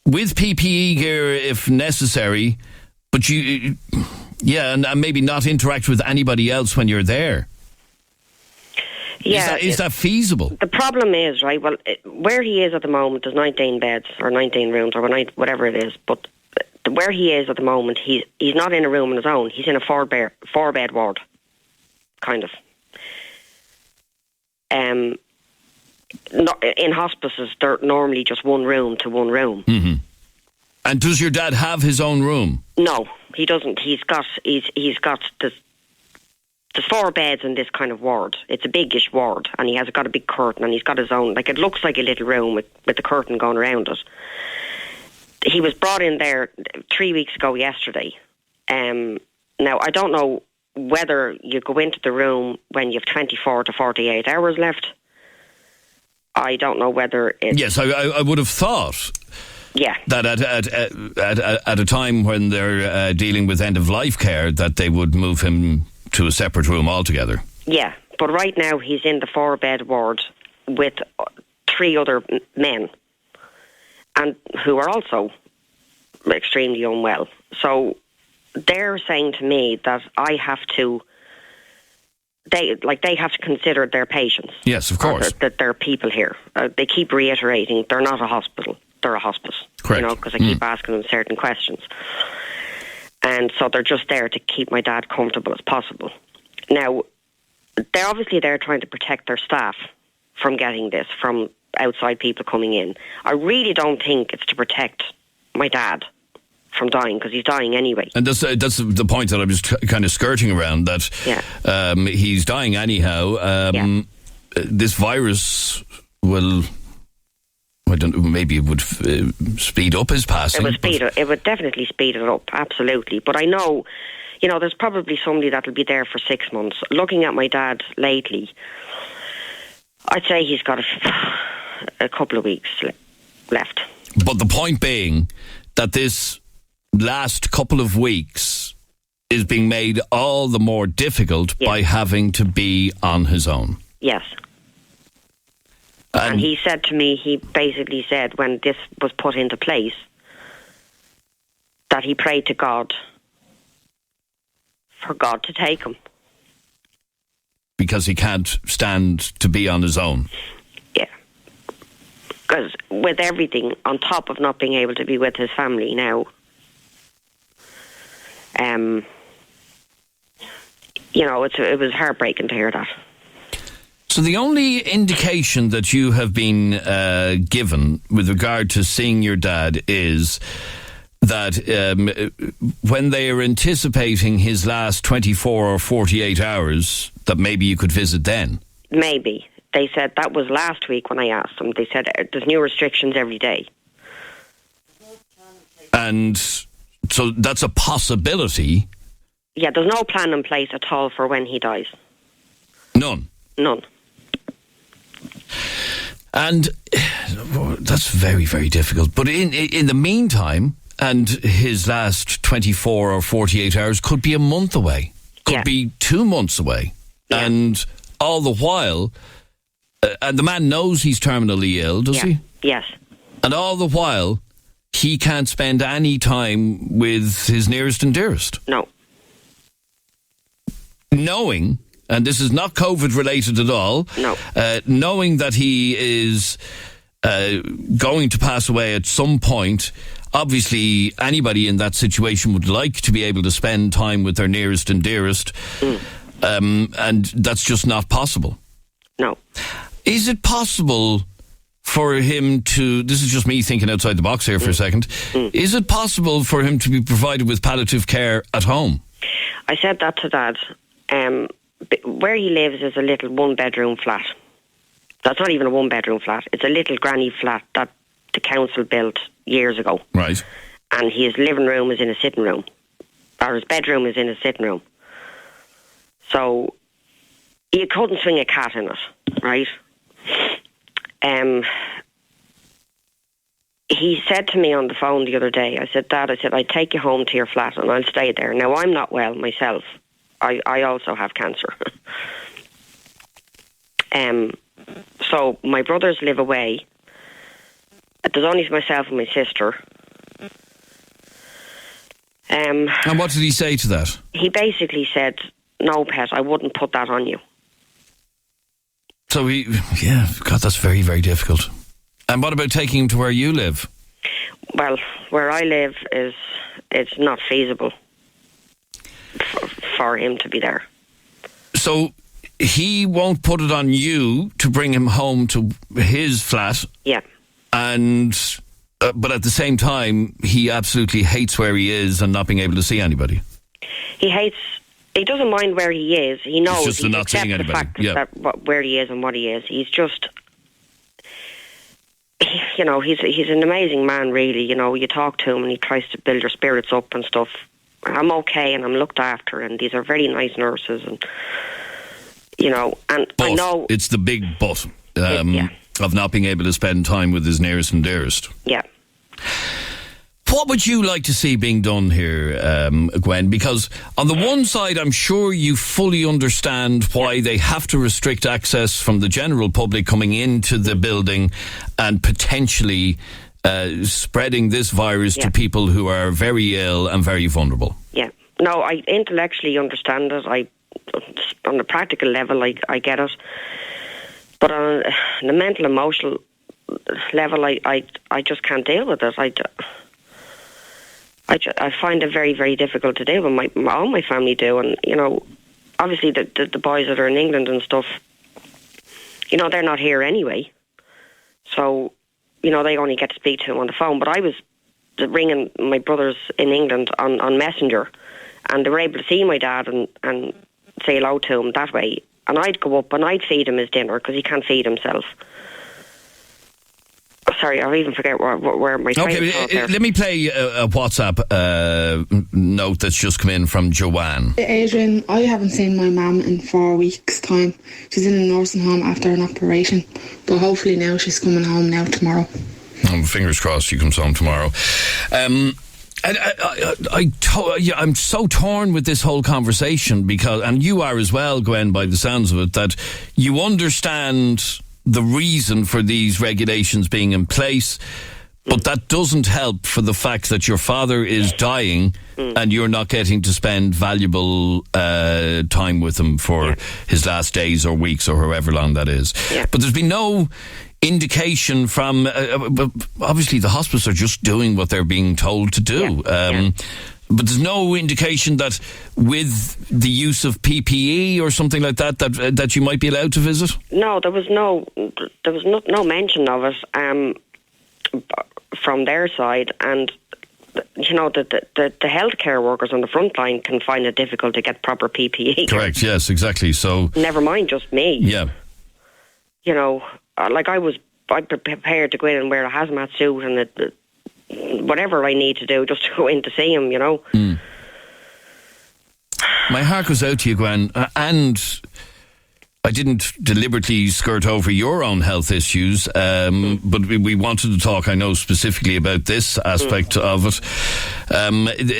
with PPE gear if necessary, but and maybe not interact with anybody else when you're there? Yeah, is that feasible? The problem is, right, well, where he is at the moment, there's 19 beds or 19 rooms or whatever it is, but where he is at the moment, he's not in a room on his own. He's in a four-bed ward, kind of. In hospices, they're normally just one room to one room. Mm-hmm. And does your dad have his own room? No, he doesn't. He's got this. There's 4 beds in this kind of ward. It's a biggish ward, and he has got a big curtain, and he's got his own. Like, it looks like a little room with the curtain going around it. He was brought in there 3 weeks ago yesterday. Now, I don't know whether you go into the room when you have 24 to 48 hours left. I don't know whether it's... Yes, I would have thought... Yeah. That at a time when they're dealing with end-of-life care, that they would move him to a separate room altogether. Yeah, but right now he's in the 4-bed ward with 3 other men, and who are also extremely unwell. So they're saying to me that I have to... They have to consider their patients. Yes, of course. That there are people here. They keep reiterating they're not a hospital. They're a hospice. Correct. Because I keep asking them certain questions. And so they're just there to keep my dad comfortable as possible. Now, they're obviously there trying to protect their staff from getting this, from outside people coming in. I really don't think it's to protect my dad from dying, because he's dying anyway. And that's the point that I was kind of skirting around, that he's dying anyhow. This virus will... I don't know, maybe it would speed up his passing. It would definitely speed it up, absolutely. But I know, there's probably somebody that'll be there for 6 months. Looking at my dad lately, I'd say he's got a couple of weeks left. But the point being that this last couple of weeks is being made all the more difficult by having to be on his own. Yes. And he said to me, he basically said when this was put into place, that he prayed to God for God to take him. Because he can't stand to be on his own. Yeah. Because with everything, on top of not being able to be with his family now, it was heartbreaking to hear that. So the only indication that you have been given with regard to seeing your dad is that when they are anticipating his last 24 or 48 hours, that maybe you could visit then? Maybe. They said that was last week when I asked them. They said there's new restrictions every day. And so that's a possibility? Yeah, there's no plan in place at all for when he dies. None? None. And that's very, very difficult. But in the meantime, and his last 24 or 48 hours could be a month away, could be 2 months away. Yeah. And all the while, and the man knows he's terminally ill, does he? Yes. And all the while, he can't spend any time with his nearest and dearest. No. Knowing... and this is not COVID related at all. No. Knowing that he is going to pass away at some point, obviously anybody in that situation would like to be able to spend time with their nearest and dearest, and that's just not possible. No. Is it possible for him to, this is just me thinking outside the box here for a second, is it possible for him to be provided with palliative care at home? I said that to Dad. Where he lives is a little one-bedroom flat. That's not even a one-bedroom flat. It's a little granny flat that the council built years ago. Right. And his living room is in a sitting room. Or his bedroom is in a sitting room. So you couldn't swing a cat in it, right? He said to me on the phone the other day, I said, Dad, I'd take you home to your flat and I'll stay there. Now, I'm not well myself. I also have cancer. So my brothers live away. There's only myself and my sister. And what did he say to that? He basically said, no, pet, I wouldn't put that on you. So God, that's very, very difficult. And what about taking him to where you live? Well, where I live it's not feasible for him to be there. So he won't put it on you to bring him home to his flat. Yeah. And but at the same time, he absolutely hates where he is and not being able to see anybody. He doesn't mind where he is. He knows. It's just not seeing anybody. The fact that where he is and what he is. He's just, you know, he's an amazing man, really. You know, you talk to him and he tries to build your spirits up and stuff. I'm okay and I'm looked after, and these are very nice nurses, and you know, and but I know it's the big but of not being able to spend time with his nearest and dearest. Yeah. What would you like to see being done here, Gwen? Because on the one side, I'm sure you fully understand why they have to restrict access from the general public coming into the building and potentially spreading this virus to people who are very ill and very vulnerable. Yeah. No, I intellectually understand it. On the practical level, I get it. But on the mental, emotional level, I just can't deal with it. I find it very, very difficult to deal with. All my family do, and you know, obviously the boys that are in England and stuff, you know, they're not here anyway. So, you know, they only get to speak to him on the phone. But I was ringing my brothers in England on Messenger, and they were able to see my dad and say hello to him that way. And I'd go up and I'd feed him his dinner because he can't feed himself. Sorry, I even forget where my train was. Okay, let me play a WhatsApp note that's just come in from Joanne. Adrian, I haven't seen my mum in 4 weeks' time. She's in a nursing home after an operation, but hopefully now she's coming home now tomorrow. Fingers crossed she comes home tomorrow. I'm so torn with this whole conversation because, and you are as well, Gwen, by the sounds of it, that you understand the reason for these regulations being in place, but that doesn't help for the fact that your father is dying and you're not getting to spend valuable time with him for his last days or weeks or however long that is. But there's been no indication from obviously the hospice are just doing what they're being told to do. But there's no indication that with the use of PPE or something like that you might be allowed to visit? No, there was no mention of it from their side, and you know the healthcare workers on the front line can find it difficult to get proper PPE. Correct. Yes, exactly. So never mind just me. Yeah. You know, like I prepared to go in and wear a hazmat suit and whatever I need to do just to go in to see him, you know. My heart goes out to you, Gwen, and I didn't deliberately skirt over your own health issues, but we wanted to talk, I know, specifically about this aspect of it.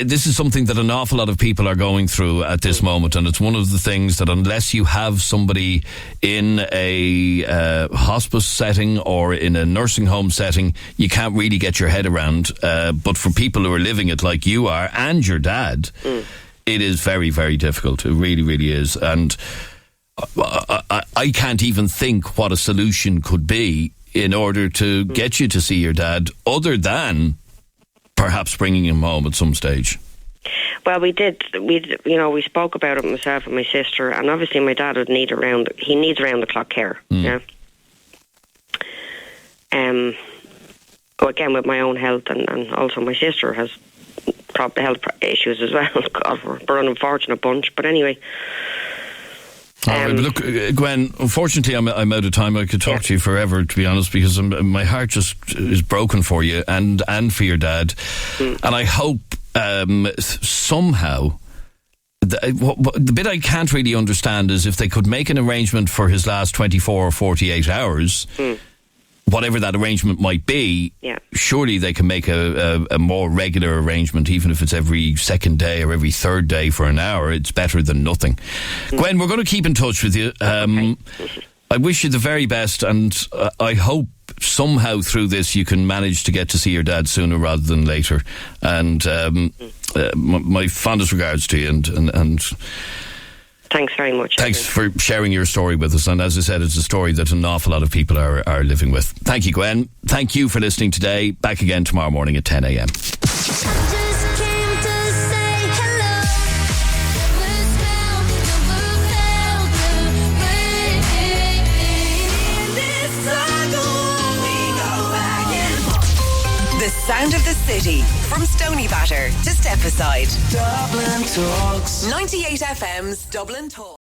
This is something that an awful lot of people are going through at this moment, and it's one of the things that unless you have somebody in a hospice setting or in a nursing home setting, you can't really get your head around. But for people who are living it like you are, and your dad, it is very, very difficult. It really, really is. And I can't even think what a solution could be in order to get you to see your dad, other than perhaps bringing him home at some stage. Well, we spoke about it, myself and my sister, and obviously my dad would needs around the clock care. Yeah. again, with my own health, and also my sister has health issues as well. God, we're an unfortunate bunch. But anyway. All right, but look, Gwen, unfortunately I'm out of time. I could talk to you forever, to be honest, because my heart just is broken for you and for your dad. And I hope somehow, the bit I can't really understand is if they could make an arrangement for his last 24 or 48 hours, whatever that arrangement might be, surely they can make a more regular arrangement, even if it's every second day or every third day for an hour. It's better than nothing. Gwen, we're going to keep in touch with you. I wish you the very best, and I hope somehow through this you can manage to get to see your dad sooner rather than later. And my fondest regards to you, and thanks very much. Thanks for sharing your story with us. And as I said, it's a story that an awful lot of people are living with. Thank you, Gwen. Thank you for listening today. Back again tomorrow morning at 10 a.m. The sound of the city, from Stoneybatter to Stepaside. Dublin Talks. 98 FM's Dublin Talks.